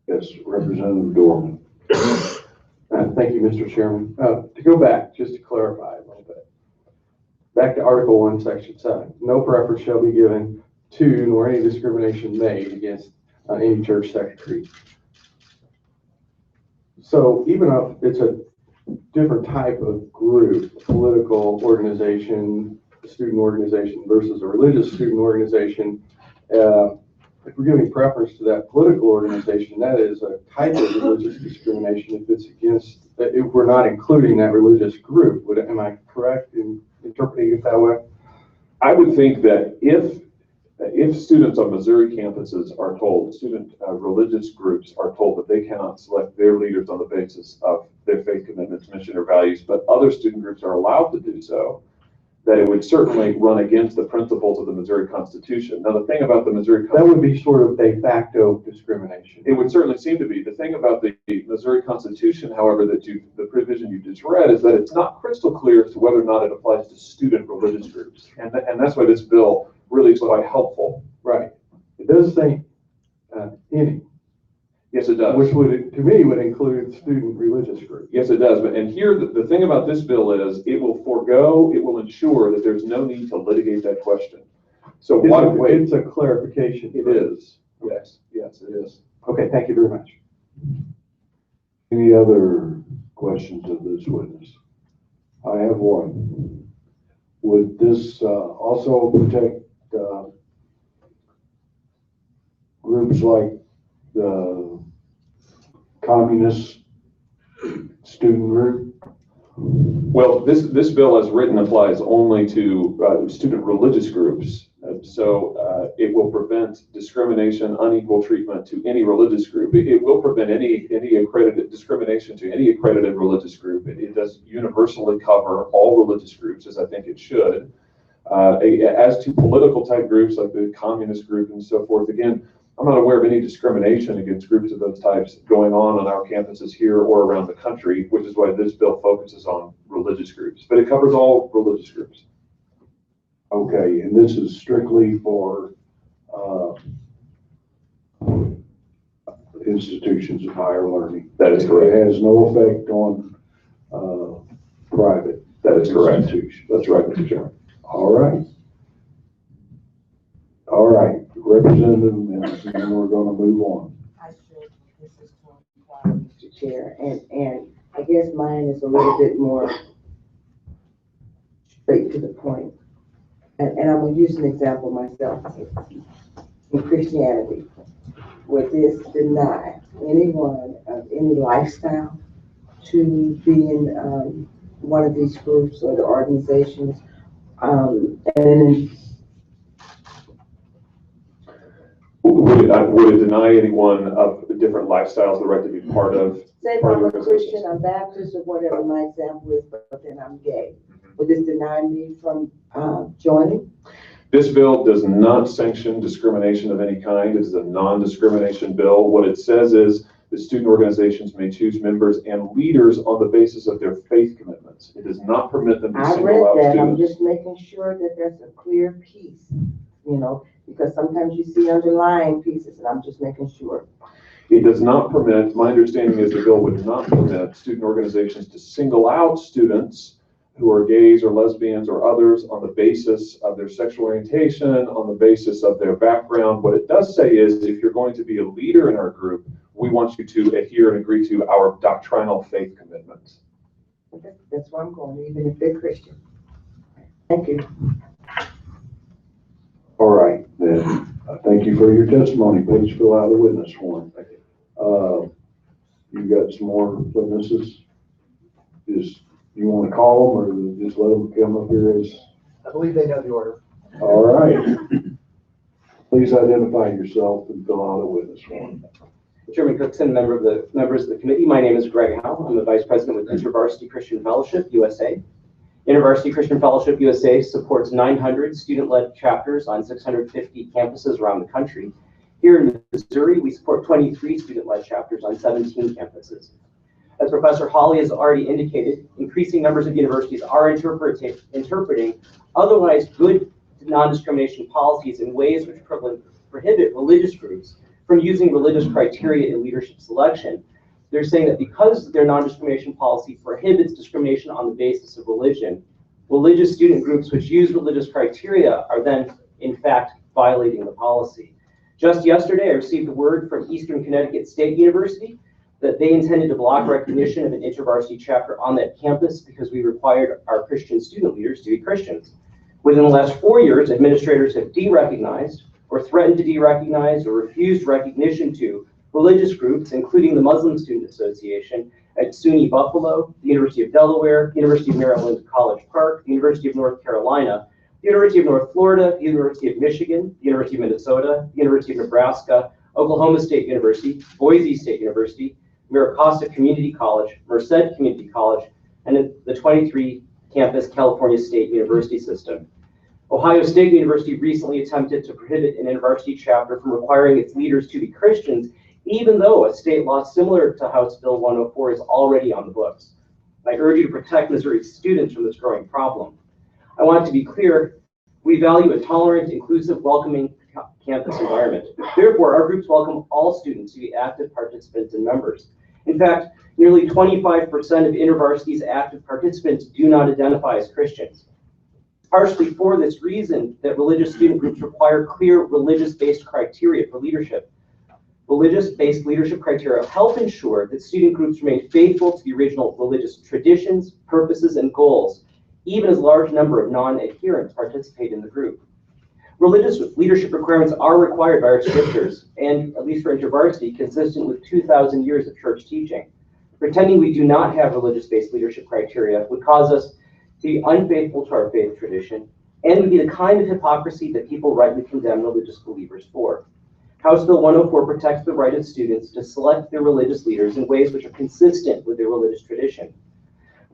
Yes, Representative Dorman. Thank you, Mr. Chairman. To go back, just to clarify a little bit. Back to Article 1, Section 7. No preference shall be given to nor any discrimination made against any church secretary. So even if it's a different type of group, political organization, student organization versus a religious student organization, if we're giving preference to that political organization, that is a type of religious discrimination if it's against, if we're not including that religious group. Am I correct in interpreting it that way? I would think that if students on Missouri campuses are told, religious groups are told that they cannot select their leaders on the basis of their faith commitments, mission, or values, but other student groups are allowed to do so, that it would certainly run against the principles of the Missouri Constitution. Now, the thing about the Missouri Constitution... That would be sort of de facto discrimination. It would certainly seem to be. The thing about the Missouri Constitution, however, the provision you just read, is that it's not crystal clear as to whether or not it applies to student religious groups. And that's why this bill really is quite helpful. Right. It does say any. Yes, it does. Which would, to me, would include student religious groups. Yes, it does. And here, the thing about this bill is it will ensure that there's no need to litigate that question. So why wait? It's a clarification. It is. Yes, it is. Okay, thank you very much. Any other questions of this witness? I have one. Would this also protect groups like the communist student group? Well, this bill as written applies only to student religious groups. So it will prevent discrimination, unequal treatment to any religious group. It will prevent any accredited discrimination to any accredited religious group. It does universally cover all religious groups, as I think it should. As to political type groups like the communist group and so forth, again, I'm not aware of any discrimination against groups of those types going on our campuses here or around the country, which is why this bill focuses on religious groups. But it covers all religious groups. Okay, and this is strictly for institutions of higher learning. That is correct. It has no effect on private. That is correct. Institutions. That's right, Mr. Chairman. All right. All right, Representative Mills, and then we're going to move on. I should, this is Mr. Chair, and I guess mine is a little bit more straight to the point. And I'm gonna use an example myself. In Christianity, where this deny anyone of any lifestyle to be in one of these groups or the organizations, and Would it deny anyone of different lifestyles the right to be part of? say if I'm a Christian, I'm Baptist, or whatever my example is, but then I'm gay. Would this deny me from joining? This bill does not sanction discrimination of any kind. It is a non-discrimination bill. What it says is that student organizations may choose members and leaders on the basis of their faith commitments. It does not permit them to I single read out that, I'm students. just making sure that there's a clear piece, you know, because sometimes you see underlying pieces, and I'm just making sure. It does not permit, my understanding is the bill would not permit student organizations to single out students who are gays or lesbians or others on the basis of their sexual orientation, on the basis of their background. What it does say is if you're going to be a leader in our group, we want you to adhere and agree to our doctrinal faith commitments. That's where I'm going, even if they're Christian. Thank you. All right, then, thank you for your testimony. Please fill out the witness form. You got some more witnesses? You want to call them, or just let them come up here as? I believe they know the order. All right. Please identify yourself and fill out a witness form. Chairman Cookson, members of the committee, my name is Greg Howe. I'm the Vice President with InterVarsity Christian Fellowship, USA. InterVarsity Christian Fellowship, USA supports 900 student-led chapters on 650 campuses around the country. Here in Missouri, we support 23 student-led chapters on 17 campuses. As Professor Hawley has already indicated, increasing numbers of universities are interpreting otherwise good non-discrimination policies in ways which prohibit religious groups from using religious criteria in leadership selection. They're saying that because their non-discrimination policy prohibits discrimination on the basis of religion, religious student groups which use religious criteria are then, in fact, violating the policy. Just yesterday, I received word from Eastern Connecticut State University that they intended to block recognition of an InterVarsity chapter on that campus because we required our Christian student leaders to be Christians. Within the last 4 years, administrators have de-recognized or threatened to de-recognize or refused recognition to religious groups, including the Muslim Student Association at SUNY Buffalo, the University of Delaware, University of Maryland College Park, the University of North Carolina, the University of North Florida, the University of Michigan, the University of Minnesota, the University of Nebraska, Oklahoma State University, Boise State University, Miracosta Community College, Merced Community College, and the 23 campus California State University system. Ohio State University recently attempted to prohibit an InterVarsity chapter from requiring its leaders to be Christians, even though a state law similar to House Bill 104 is already on the books. I urge you to protect Missouri students from this growing problem. I want to be clear, we value a tolerant, inclusive, welcoming campus environment. Therefore, our groups welcome all students to be active participants and members. In fact, nearly 25% of InterVarsity's active participants do not identify as Christians. Partially for this reason that religious student groups require clear religious-based criteria for leadership. Religious-based leadership criteria help ensure that student groups remain faithful to the original religious traditions, purposes, and goals, even as a large number of non-adherents participate in the group. Religious leadership requirements are required by our scriptures, and at least for InterVarsity, consistent with 2,000 years of church teaching. Pretending we do not have religious-based leadership criteria would cause us to be unfaithful to our faith tradition, and would be the kind of hypocrisy that people rightly condemn religious believers for. House Bill 104 protects the right of students to select their religious leaders in ways which are consistent with their religious tradition.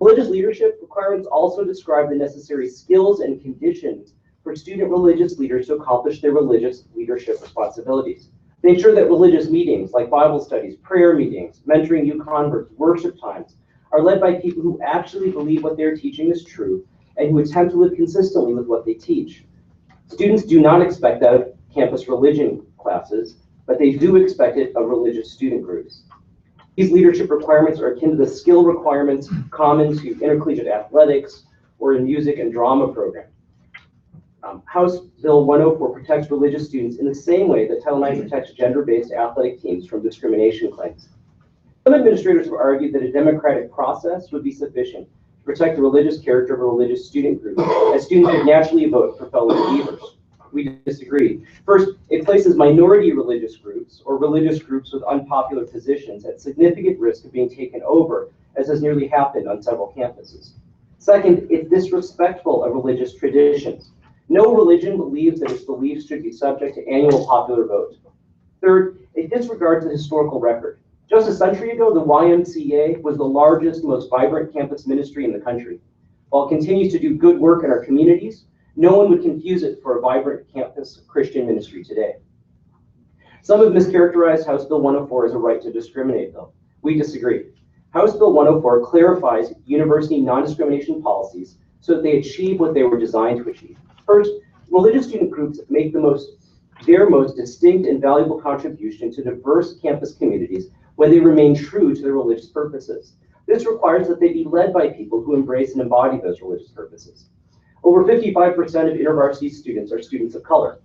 Religious leadership requirements also describe the necessary skills and conditions for student religious leaders to accomplish their religious leadership responsibilities. They ensure that religious meetings like Bible studies, prayer meetings, mentoring new converts, worship times are led by people who actually believe what they're teaching is true and who attempt to live consistently with what they teach. Students do not expect that of campus religion classes, but they do expect it of religious student groups. These leadership requirements are akin to the skill requirements common to intercollegiate athletics or in music and drama programs. House Bill 104 protects religious students in the same way that Title IX protects gender-based athletic teams from discrimination claims. Some administrators have argued that a democratic process would be sufficient to protect the religious character of a religious student group, as students would naturally vote for fellow believers. We disagree. First, it places minority religious groups or religious groups with unpopular positions at significant risk of being taken over, as has nearly happened on several campuses. Second, it's disrespectful of religious traditions. No religion believes that its beliefs should be subject to annual popular vote. Third, it disregards the historical record. Just a century ago, the YMCA was the largest, most vibrant campus ministry in the country. While it continues to do good work in our communities, no one would confuse it for a vibrant campus Christian ministry today. Some have mischaracterized House Bill 104 as a right to discriminate, though. We disagree. House Bill 104 clarifies university non-discrimination policies so that they achieve what they were designed to achieve. First, religious student groups make their most distinct and valuable contribution to diverse campus communities when they remain true to their religious purposes. This requires that they be led by people who embrace and embody those religious purposes. Over 55% of InterVarsity students are students of color.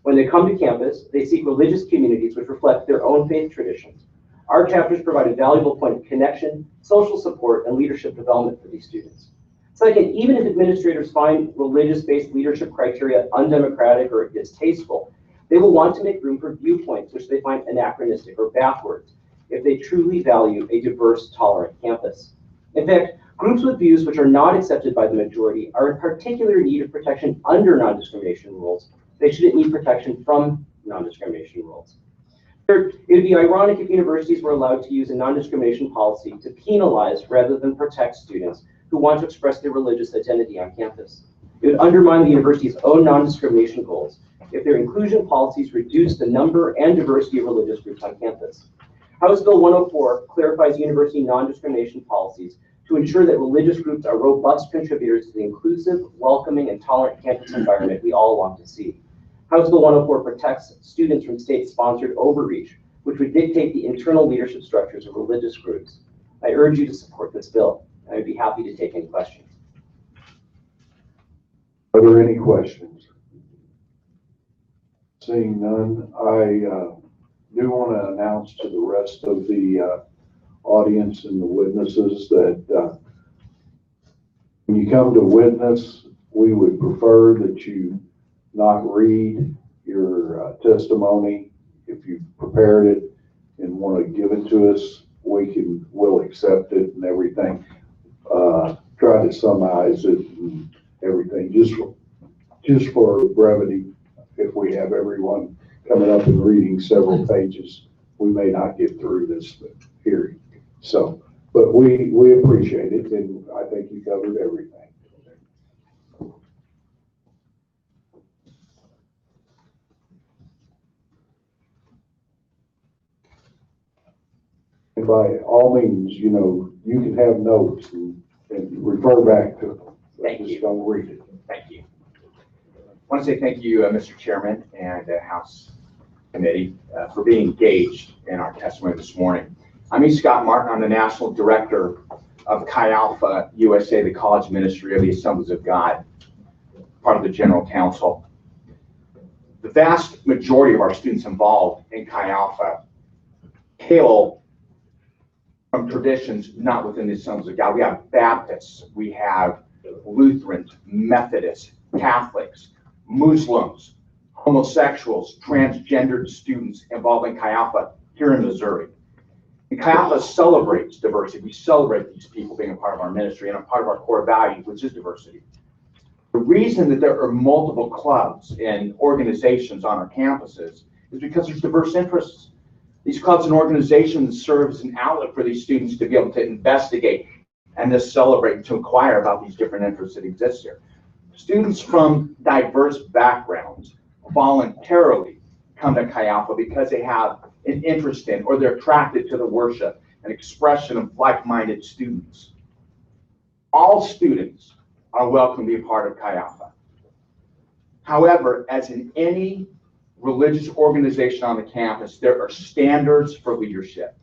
When they come to campus, they seek religious communities which reflect their own faith traditions. Our chapters provide a valuable point of connection, social support, and leadership development for these students. Second, even if administrators find religious-based leadership criteria undemocratic or distasteful, they will want to make room for viewpoints which they find anachronistic or backwards if they truly value a diverse, tolerant campus. In fact, groups with views which are not accepted by the majority are in particular need of protection under non-discrimination rules. They shouldn't need protection from non-discrimination rules. Third, it would be ironic if universities were allowed to use a non-discrimination policy to penalize rather than protect students who want to express their religious identity on campus. It would undermine the university's own non-discrimination goals if their inclusion policies reduce the number and diversity of religious groups on campus. House Bill 104 clarifies university non-discrimination policies to ensure that religious groups are robust contributors to the inclusive, welcoming, and tolerant campus environment we all want to see. House Bill 104 protects students from state-sponsored overreach, which would dictate the internal leadership structures of religious groups. I urge you to support this bill. I would be happy to take any questions. Are there any questions? Seeing none, I do want to announce to the rest of the audience and the witnesses that when you come to witness, we would prefer that you not read your testimony. If you prepared it and want to give it to us, we'll accept it and everything. Try to summarize it and everything, just for brevity. If we have everyone coming up and reading several pages, we may not get through this hearing. So, but we appreciate it, and I think you covered everything. And by all means, you know, you can have notes and refer back to them. Thank Just you. don't read it. Thank you. I want to say thank you, Mr. Chairman and House Committee for being engaged in our testimony this morning. I'm E. Scott Martin. I'm the National Director of Chi Alpha USA, the college ministry of the Assemblies of God, part of the General Council. The vast majority of our students involved in Chi Alpha hail from traditions not within the Assemblies of God. We have Baptists, we have Lutherans, Methodists, Catholics, Muslims, homosexuals, transgendered students involved in Chi Alpha here in Missouri. And Chi Alpha celebrates diversity. We celebrate these people being a part of our ministry and a part of our core values, which is diversity. The reason that there are multiple clubs and organizations on our campuses is because there's diverse interests. These clubs and organizations serve as an outlet for these students to be able to investigate and to celebrate and to inquire about these different interests that exist here. Students from diverse backgrounds voluntarily come to Chi Alpha because they have an interest in or they're attracted to the worship and expression of like-minded students. All students are welcome to be a part of Chi Alpha. However, as in any religious organization on the campus, there are standards for leadership.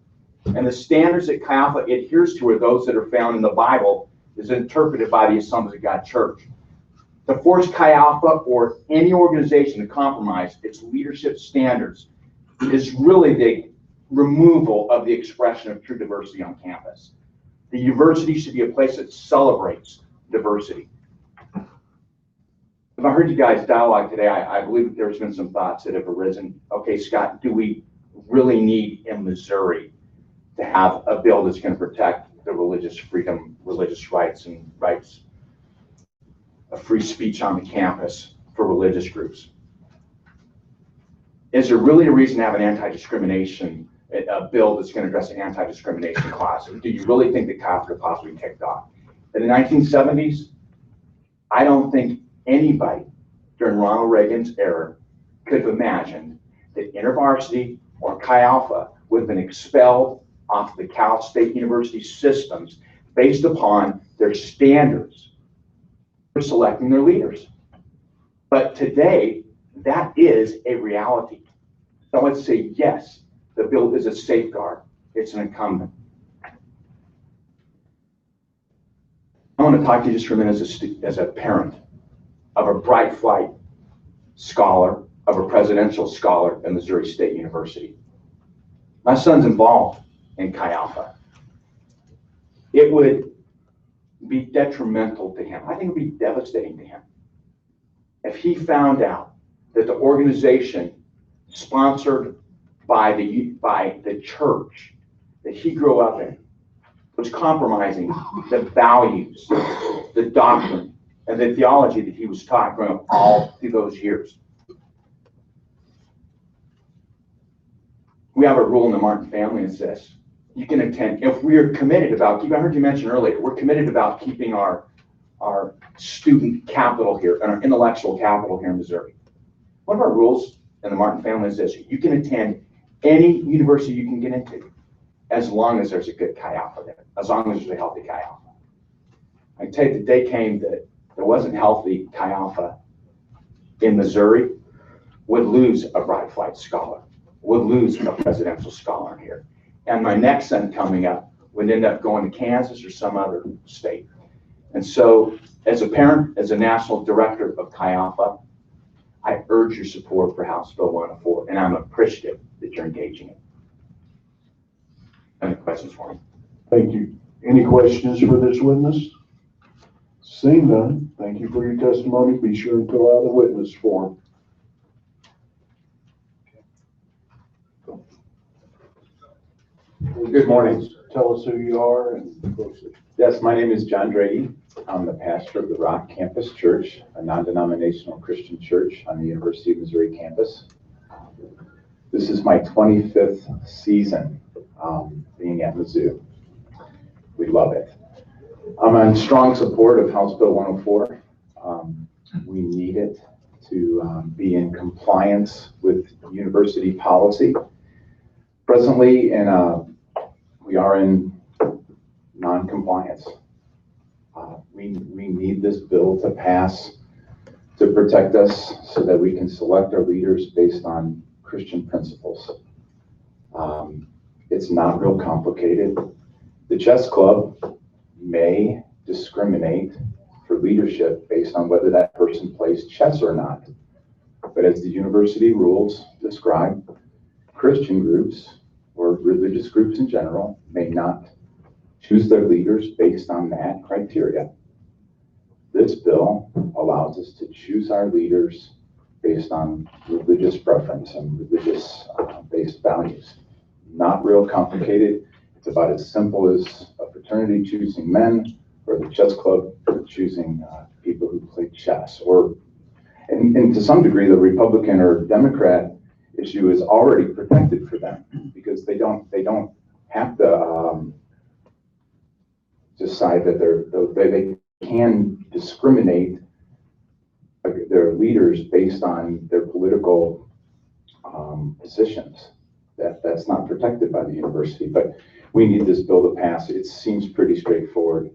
And the standards that Chi Alpha adheres to are those that are found in the Bible, is interpreted by the Assemblies of God Church. To force Chi Alpha or any organization to compromise its leadership standards is really the removal of the expression of true diversity on campus. The university should be a place that celebrates diversity. If I heard you guys dialogue today, I believe that there's been some thoughts that have arisen. Okay, Scott, do we really need in Missouri to have a bill that's going to protect the religious freedom, religious rights, and rights of free speech on the campus for religious groups? Is there really a reason to have an anti-discrimination, a bill that's going to address an anti-discrimination clause? Do you really think that Chi Alpha could possibly be kicked off? In the 1970s, I don't think anybody during Ronald Reagan's era could have imagined that InterVarsity or Chi Alpha would have been expelled off the Cal State University systems based upon their standards for selecting their leaders. But today, that is a reality. So let's say, yes, the bill is a safeguard. It's an incumbent. I want to talk to you just for a minute as a parent of a bright flight scholar, of a presidential scholar at Missouri State University. My son's involved in Chi Alpha. It would be detrimental to him. I think it would be devastating to him if he found out that the organization sponsored by the church that he grew up in was compromising the values, the doctrine, and the theology that he was taught growing up all through those years. We have a rule in the Martin family that says you can attend, if we are committed about, I heard you mention earlier, we're committed about keeping our student capital here and our intellectual capital here in Missouri. One of our rules in the Martin family is this: you can attend any university you can get into as long as there's a good Chi Alpha there, as long as there's a healthy Chi Alpha. I can tell you the day came that there wasn't healthy Chi Alpha in Missouri, would lose a bright flight scholar, would lose a presidential scholar here. And my next son coming up would end up going to Kansas or some other state. And so as a parent, as a national director of Chi Alpha, I urge your support for House Bill 104, and I'm appreciative that you're engaging it. Any questions for me? Thank you. Any questions for this witness? Seeing none, thank you for your testimony. Be sure and fill out the witness form. Good morning. Tell us who you are and Yes, my name is John Drady. I'm the pastor of the Rock Campus Church, a non-denominational Christian church on the University of Missouri campus. This is my 25th season being at Mizzou. We love it. I'm in strong support of House Bill 104. We need it to be in compliance with university policy. Presently, we are in non-compliance. We need this bill to pass to protect us so that we can select our leaders based on Christian principles. It's not real complicated. The chess club may discriminate for leadership based on whether that person plays chess or not. But as the university rules describe, Christian groups or religious groups in general may not choose their leaders based on that criteria. This bill allows us to choose our leaders based on religious preference and religious based values. Not real complicated. It's about as simple as a fraternity choosing men or the chess club choosing people people who play chess, and to some degree, the Republican or Democrat issue is already protected for them because they don't have to decide that they can discriminate their leaders based on their political positions. That's not protected by the university, but we need this bill to pass. It seems pretty straightforward.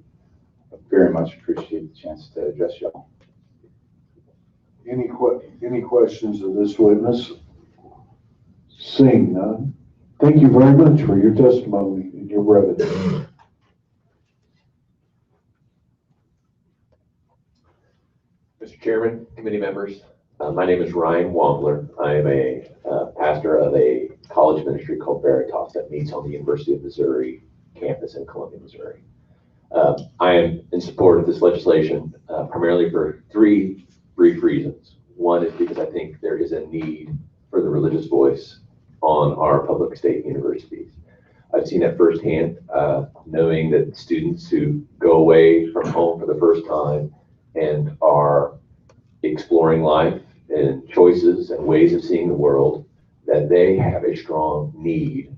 I very much appreciate the chance to address y'all. Any questions of this witness? Seeing none. Thank you very much for your testimony and your brevity. Mr. Chairman, committee members, my name is Ryan Wongler. I am a pastor of a college ministry called Veritas that meets on the University of Missouri campus in Columbia, Missouri. I am in support of this legislation primarily for three brief reasons. One is because I think there is a need for the religious voice on our public state universities. I've seen that firsthand, knowing that students who go away from home for the first time and are exploring life and choices and ways of seeing the world, that they have a strong need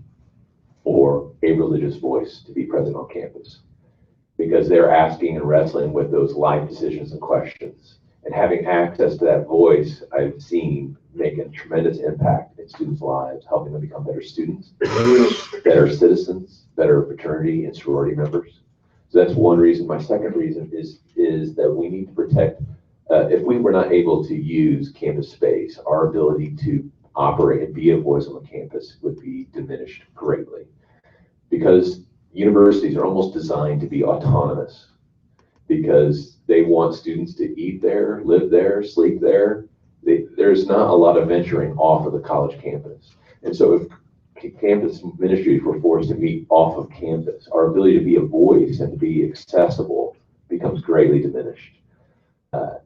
for a religious voice to be present on campus, because they're asking and wrestling with those life decisions and questions. And having access to that voice, I've seen make a tremendous impact in students' lives, helping them become better students, better citizens, better fraternity and sorority members. So that's one reason. My second reason is that we need to protect, if we were not able to use campus space, our ability to operate and be a voice on the campus would be diminished greatly. Because universities are almost designed to be autonomous, because they want students to eat there, live there, sleep there. There's not a lot of venturing off of the college campus. And so if campus ministries were forced to meet off of campus, our ability to be a voice and to be accessible becomes greatly diminished.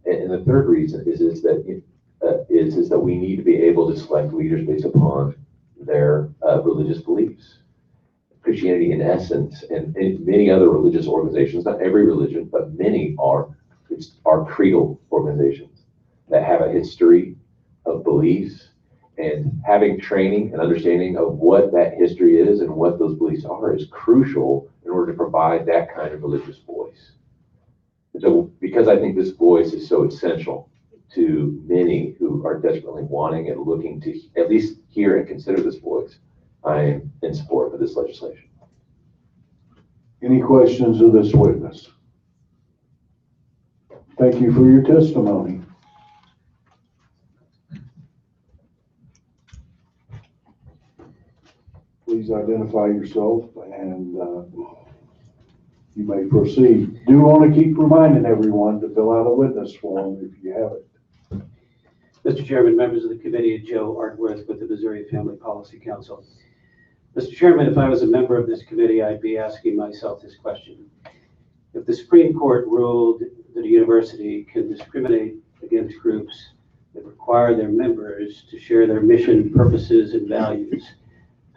And the third reason is that we need to be able to select leaders based upon their religious beliefs. Christianity, in essence, and many other religious organizations, not every religion, but many are creedal organizations that have a history of beliefs, and having training and understanding of what that history is and what those beliefs are is crucial in order to provide that kind of religious voice. So because I think this voice is so essential to many who are desperately wanting and looking to at least hear and consider this voice, I am in support of this legislation. Any questions of this witness? Thank you for your testimony. Please identify yourself and you may proceed. Do want to keep reminding everyone to fill out a witness form if you have it. Mr. Chairman, members of the committee, Joe Artworth with the Missouri Family Policy Council. Mr. Chairman, if I was a member of this committee, I'd be asking myself this question. If the Supreme Court ruled that a university can discriminate against groups that require their members to share their mission, purposes, and values,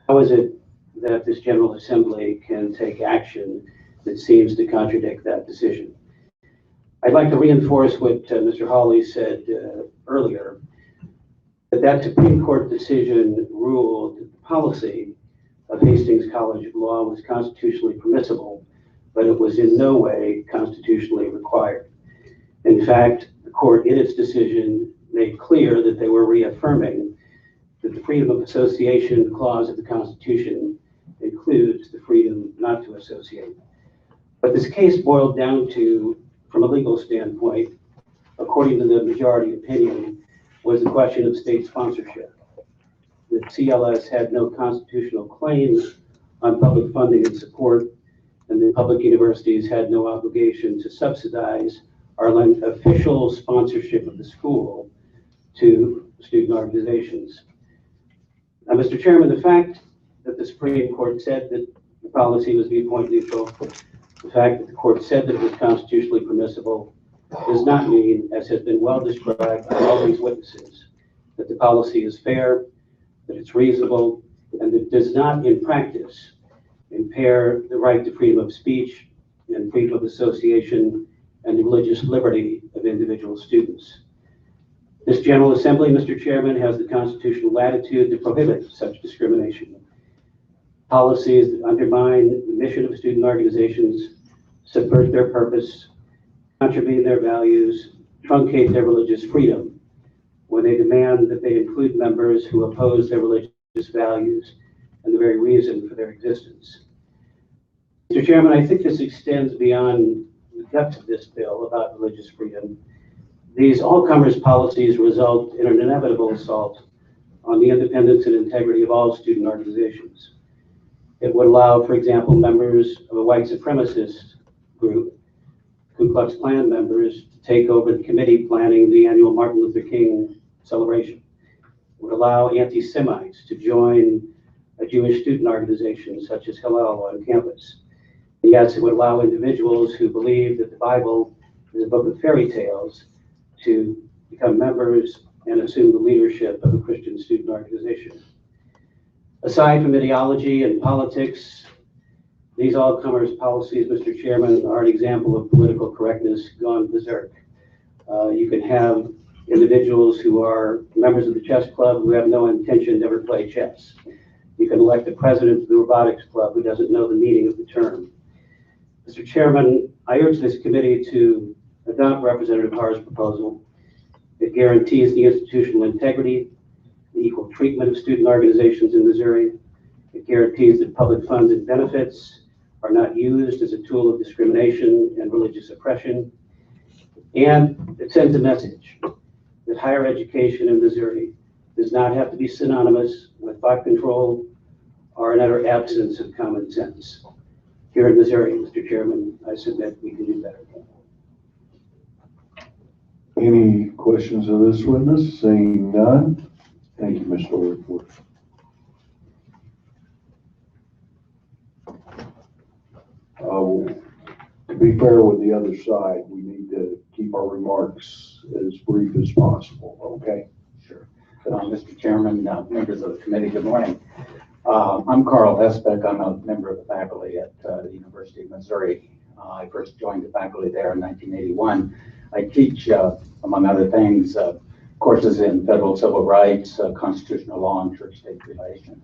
how is it that this General Assembly can take action that seems to contradict that decision? I'd like to reinforce what Mr. Hawley said earlier, that Supreme Court decision ruled the policy of Hastings College of Law was constitutionally permissible, but it was in no way constitutionally required. In fact, the court in its decision made clear that they were reaffirming that the freedom of association clause of the Constitution includes the freedom not to associate. But this case boiled down to, from a legal standpoint, according to the majority opinion, was the question of state sponsorship. The CLS had no constitutional claim on public funding and support, and the public universities had no obligation to subsidize or lend official sponsorship of the school to student organizations. Now, Mr. Chairman, the fact that the Supreme Court said that the policy was viewpoint neutral, the fact that the court said that it was constitutionally permissible, does not mean, as has been well described by all these witnesses, that the policy is fair, that it's reasonable, and that it does not, in practice, impair the right to freedom of speech and freedom of association and the religious liberty of individual students. This General Assembly, Mr. Chairman, has the constitutional latitude to prohibit such discrimination. Policies that undermine the mission of student organizations, subvert their purpose, contravene their values, truncate their religious freedom when they demand that they include members who oppose their religious values and the very reason for their existence. Mr. Chairman, I think this extends beyond the depth of this bill about religious freedom. These all-comers policies result in an inevitable assault on the independence and integrity of all student organizations. It would allow, for example, members of a white supremacist group, Ku Klux Klan members, to take over the committee planning the annual Martin Luther King celebration. It would allow anti-Semites to join a Jewish student organization such as Hillel on campus. And yes, it would allow individuals who believe that the Bible is a book of fairy tales to become members and assume the leadership of a Christian student organization. Aside from ideology and politics, these all-comers policies, Mr. Chairman, are an example of political correctness gone berserk. You can have individuals who are members of the chess club who have no intention to ever play chess. You can elect the president of the robotics club who doesn't know the meaning of the term. Mr. Chairman, I urge this committee to adopt Representative Harr's proposal. It guarantees the institutional integrity, the equal treatment of student organizations in Missouri. It guarantees that public funds and benefits are not used as a tool of discrimination and religious oppression. And it sends a message that higher education in Missouri does not have to be synonymous with thought control or an utter absence of common sense. Here in Missouri, Mr. Chairman, I submit we can do better. Any questions of this witness? Seeing none. Thank you, Mr. Whitworth. To be fair with the other side, we need to keep our remarks as brief as possible, okay? Sure. Mr. Chairman, members of the committee, good morning. I'm Carl Hesbeck. I'm a member of the faculty at the University of Missouri. I first joined the faculty there in 1981. I teach, among other things, courses in federal civil rights, constitutional law, and church-state relations.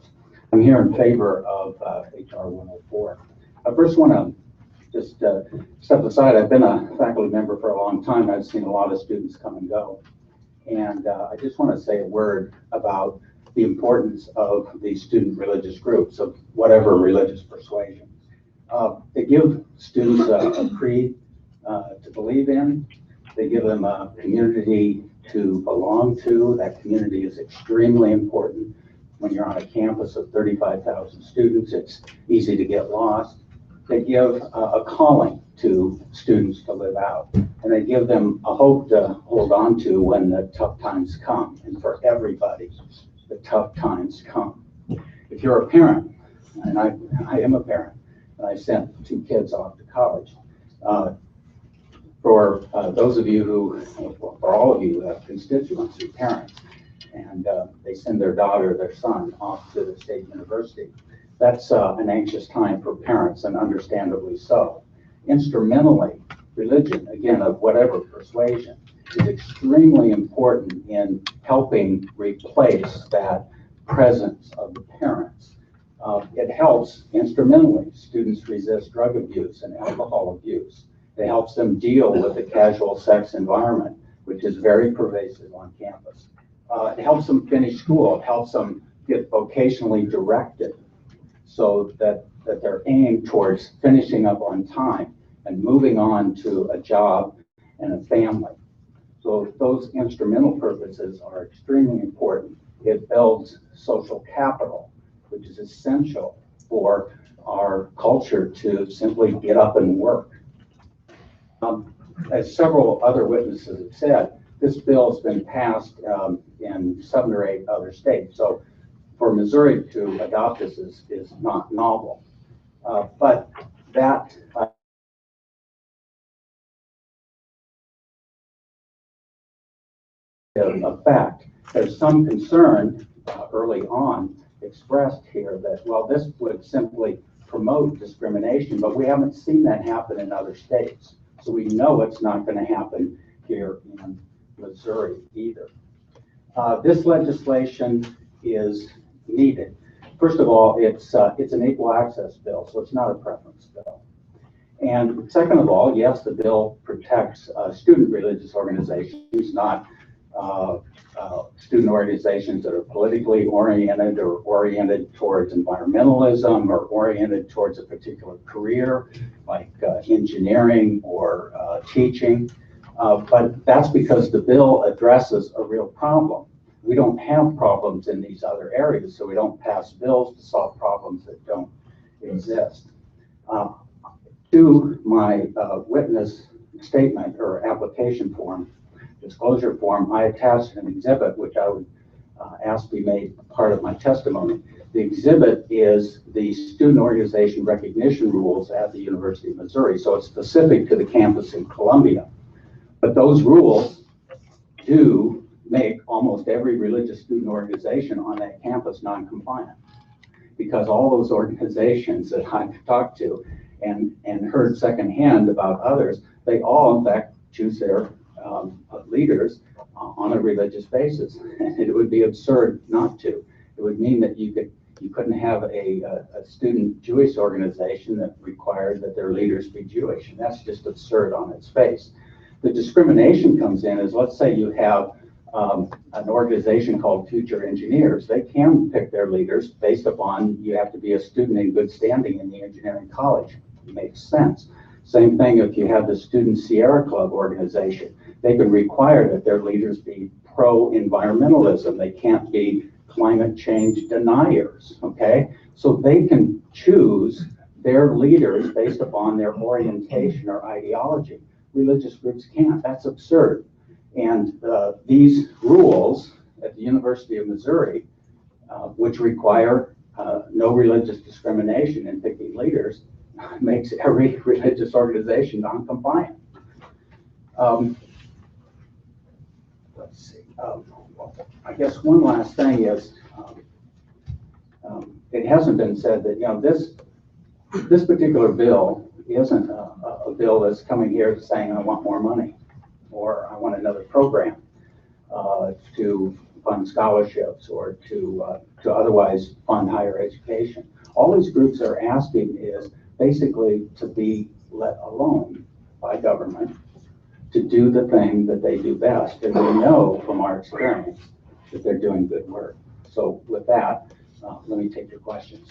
I'm here in favor of HR 104. I first want to just step aside. I've been a faculty member for a long time. I've seen a lot of students come and go. And I just want to say a word about the importance of these student religious groups of whatever religious persuasion. They give students a creed to believe in. They give them a community to belong to. That community is extremely important. When you're on a campus of 35,000 students, it's easy to get lost. They give a calling to students to live out, and they give them a hope to hold on to when the tough times come. And for everybody, the tough times come. If you're a parent, and I am a parent, and I sent 2 kids off to college, for those of you who, for all of you who have constituents who are parents, and they send their daughter, their son off to the state university, that's an anxious time for parents, and understandably so. Instrumentally, religion, again, of whatever persuasion, is extremely important in helping replace that presence of the parents. It helps instrumentally students resist drug abuse and alcohol abuse. It helps them deal with the casual sex environment, which is very pervasive on campus. It helps them finish school. It helps them get vocationally directed so that they're aimed towards finishing up on time and moving on to a job and a family. So those instrumental purposes are extremely important. It builds social capital, which is essential for our culture to simply get up and work. As several other witnesses have said, this bill has been passed in 7 or 8 other states. So for Missouri to adopt this is not novel. But that a fact. There's some concern early on expressed here that, well, this would simply promote discrimination, but we haven't seen that happen in other states. So we know it's not going to happen here in Missouri either. This legislation is needed. First of all, it's an equal access bill, so it's not a preference bill. And second of all, yes, the bill protects student religious organizations, not student organizations that are politically oriented or oriented towards environmentalism or oriented towards a particular career like engineering or teaching. But that's because the bill addresses a real problem. We don't have problems in these other areas, so we don't pass bills to solve problems that don't exist. To my witness statement or application form, disclosure form, I attached an exhibit which I would ask be made part of my testimony. The exhibit is the student organization recognition rules at the University of Missouri, so it's specific to the campus in Columbia. But those rules do make almost every religious student organization on that campus non-compliant, because all those organizations that I've talked to and heard secondhand about others, they all in fact choose their leaders on a religious basis. And it would be absurd not to. It would mean that you couldn't have a student Jewish organization that required that their leaders be Jewish, and that's just absurd on its face. The discrimination comes in is, let's say you have an organization called Future Engineers. They can pick their leaders based upon you have to be a student in good standing in the engineering college. It makes sense. Same thing if you have the Student Sierra Club organization. They can require that their leaders be pro-environmentalism. They can't be climate change deniers, okay? So they can choose their leaders based upon their orientation or ideology. Religious groups can't. That's absurd. And these rules at the University of Missouri, which require no religious discrimination in picking leaders, makes every religious organization non-compliant. Let's see. I guess one last thing is, it hasn't been said that, you know, this particular bill isn't a bill that's coming here saying I want more money or I want another program to fund scholarships or to otherwise fund higher education. All these groups are asking is basically to be let alone by government to do the thing that they do best. And we know from our experience that they're doing good work. So with that, let me take your questions.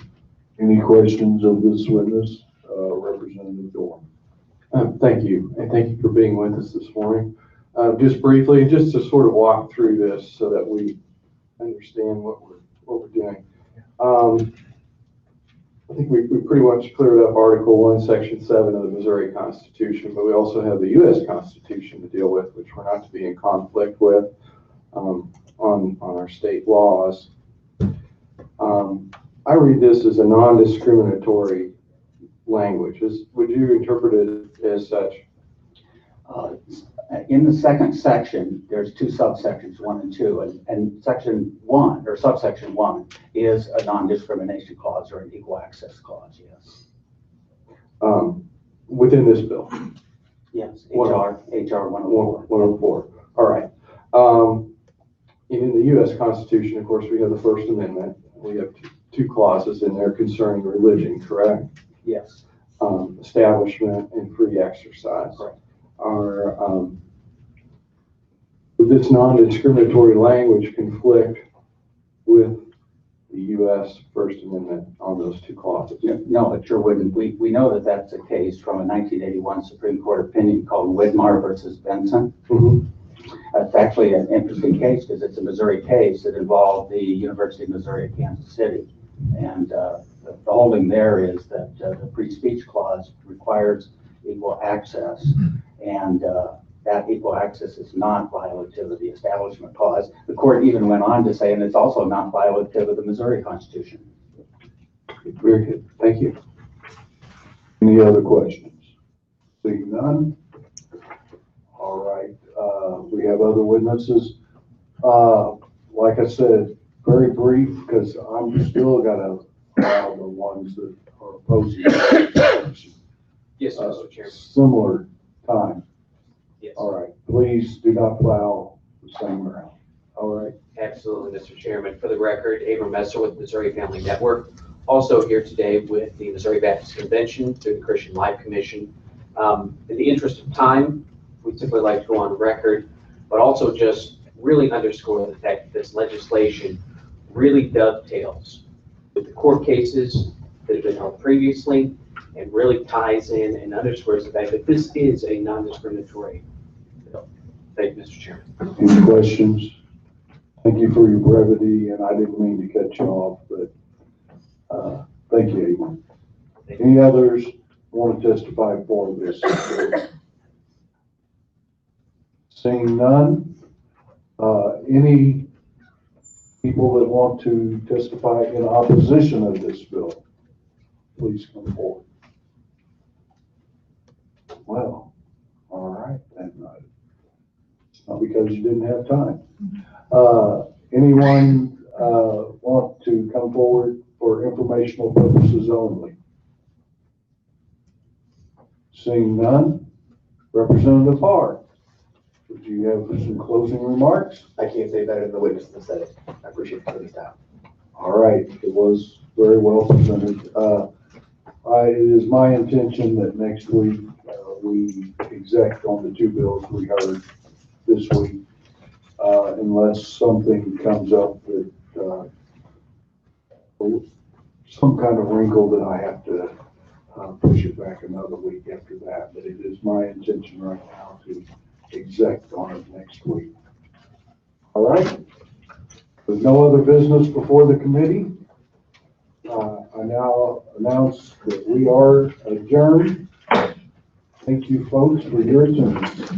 Any questions of this witness, Representative Dorn? Thank you, and thank you for being with us this morning. Just briefly, just to sort of walk through this so that we understand what we're doing. I think we pretty much cleared up Article 1, Section 7 of the Missouri Constitution, but we also have the U.S. Constitution to deal with, which we're not to be in conflict with on our state laws. I read this as a non-discriminatory language. Would you interpret it as such? In the second section, there's two subsections, 1 and 2, and section 1 or subsection 1 is a non-discrimination clause or an equal access clause. Yes. Within this bill. Yes. HR 104. 104. All right. In the U.S. Constitution, of course, we have the First Amendment. We have two clauses in there concerning religion, correct? Yes. Establishment and free exercise. Correct. Would this non-discriminatory language conflict with the U.S. First Amendment on those two clauses? No, it sure wouldn't. We know that that's a case from a 1981 Supreme Court opinion called Widmar versus Benson. Mm-hmm. It's actually an interesting case because it's a Missouri case that involved the University of Missouri at Kansas City. And the holding there is that the free speech clause requires equal access, and that equal access is not violative of the Establishment Clause. The court even went on to say, and it's also not violative of the Missouri Constitution. Very good. Thank you. Any other questions? Seeing none? All right. We have other witnesses. Like I said, very brief, because I'm still gonna allow the ones that are opposing. Yes, Mr. Chairman. Similar time? Yes. All right, please do not plow the same ground. All right, Absolutely, Mr. Chairman. For the record, Abram Messer with Missouri Family Network. Also here today with the Missouri Baptist Convention through the Christian Life Commission. In the interest of time, we typically like to go on record, but also just really underscore the fact that this legislation really dovetails with the court cases that have been held previously and really ties in and underscores the fact that this is a non-discriminatory bill. Thank you, Mr. Chairman. any questions? Thank you for your brevity, and I didn't mean to cut you off, but thank you, Abram. Any others want to testify for this? Seeing none, any people that want to testify in opposition of this bill, please come forward. Well, all right, then. Not because you didn't have time. Anyone want to come forward for informational purposes only? Seeing none, Representative Hart, would you have some closing remarks? I can't say better than the witness has said it. I appreciate the committee's time. All right, it was very well presented. It is my intention that next week we exec on the two bills we heard this week, unless something comes up that some kind of wrinkle that I have to push it back another week after that. But it is my intention right now to exec on it next week. All right. With no other business before the committee, I now announce that we are adjourned. Thank you, folks, for your attendance.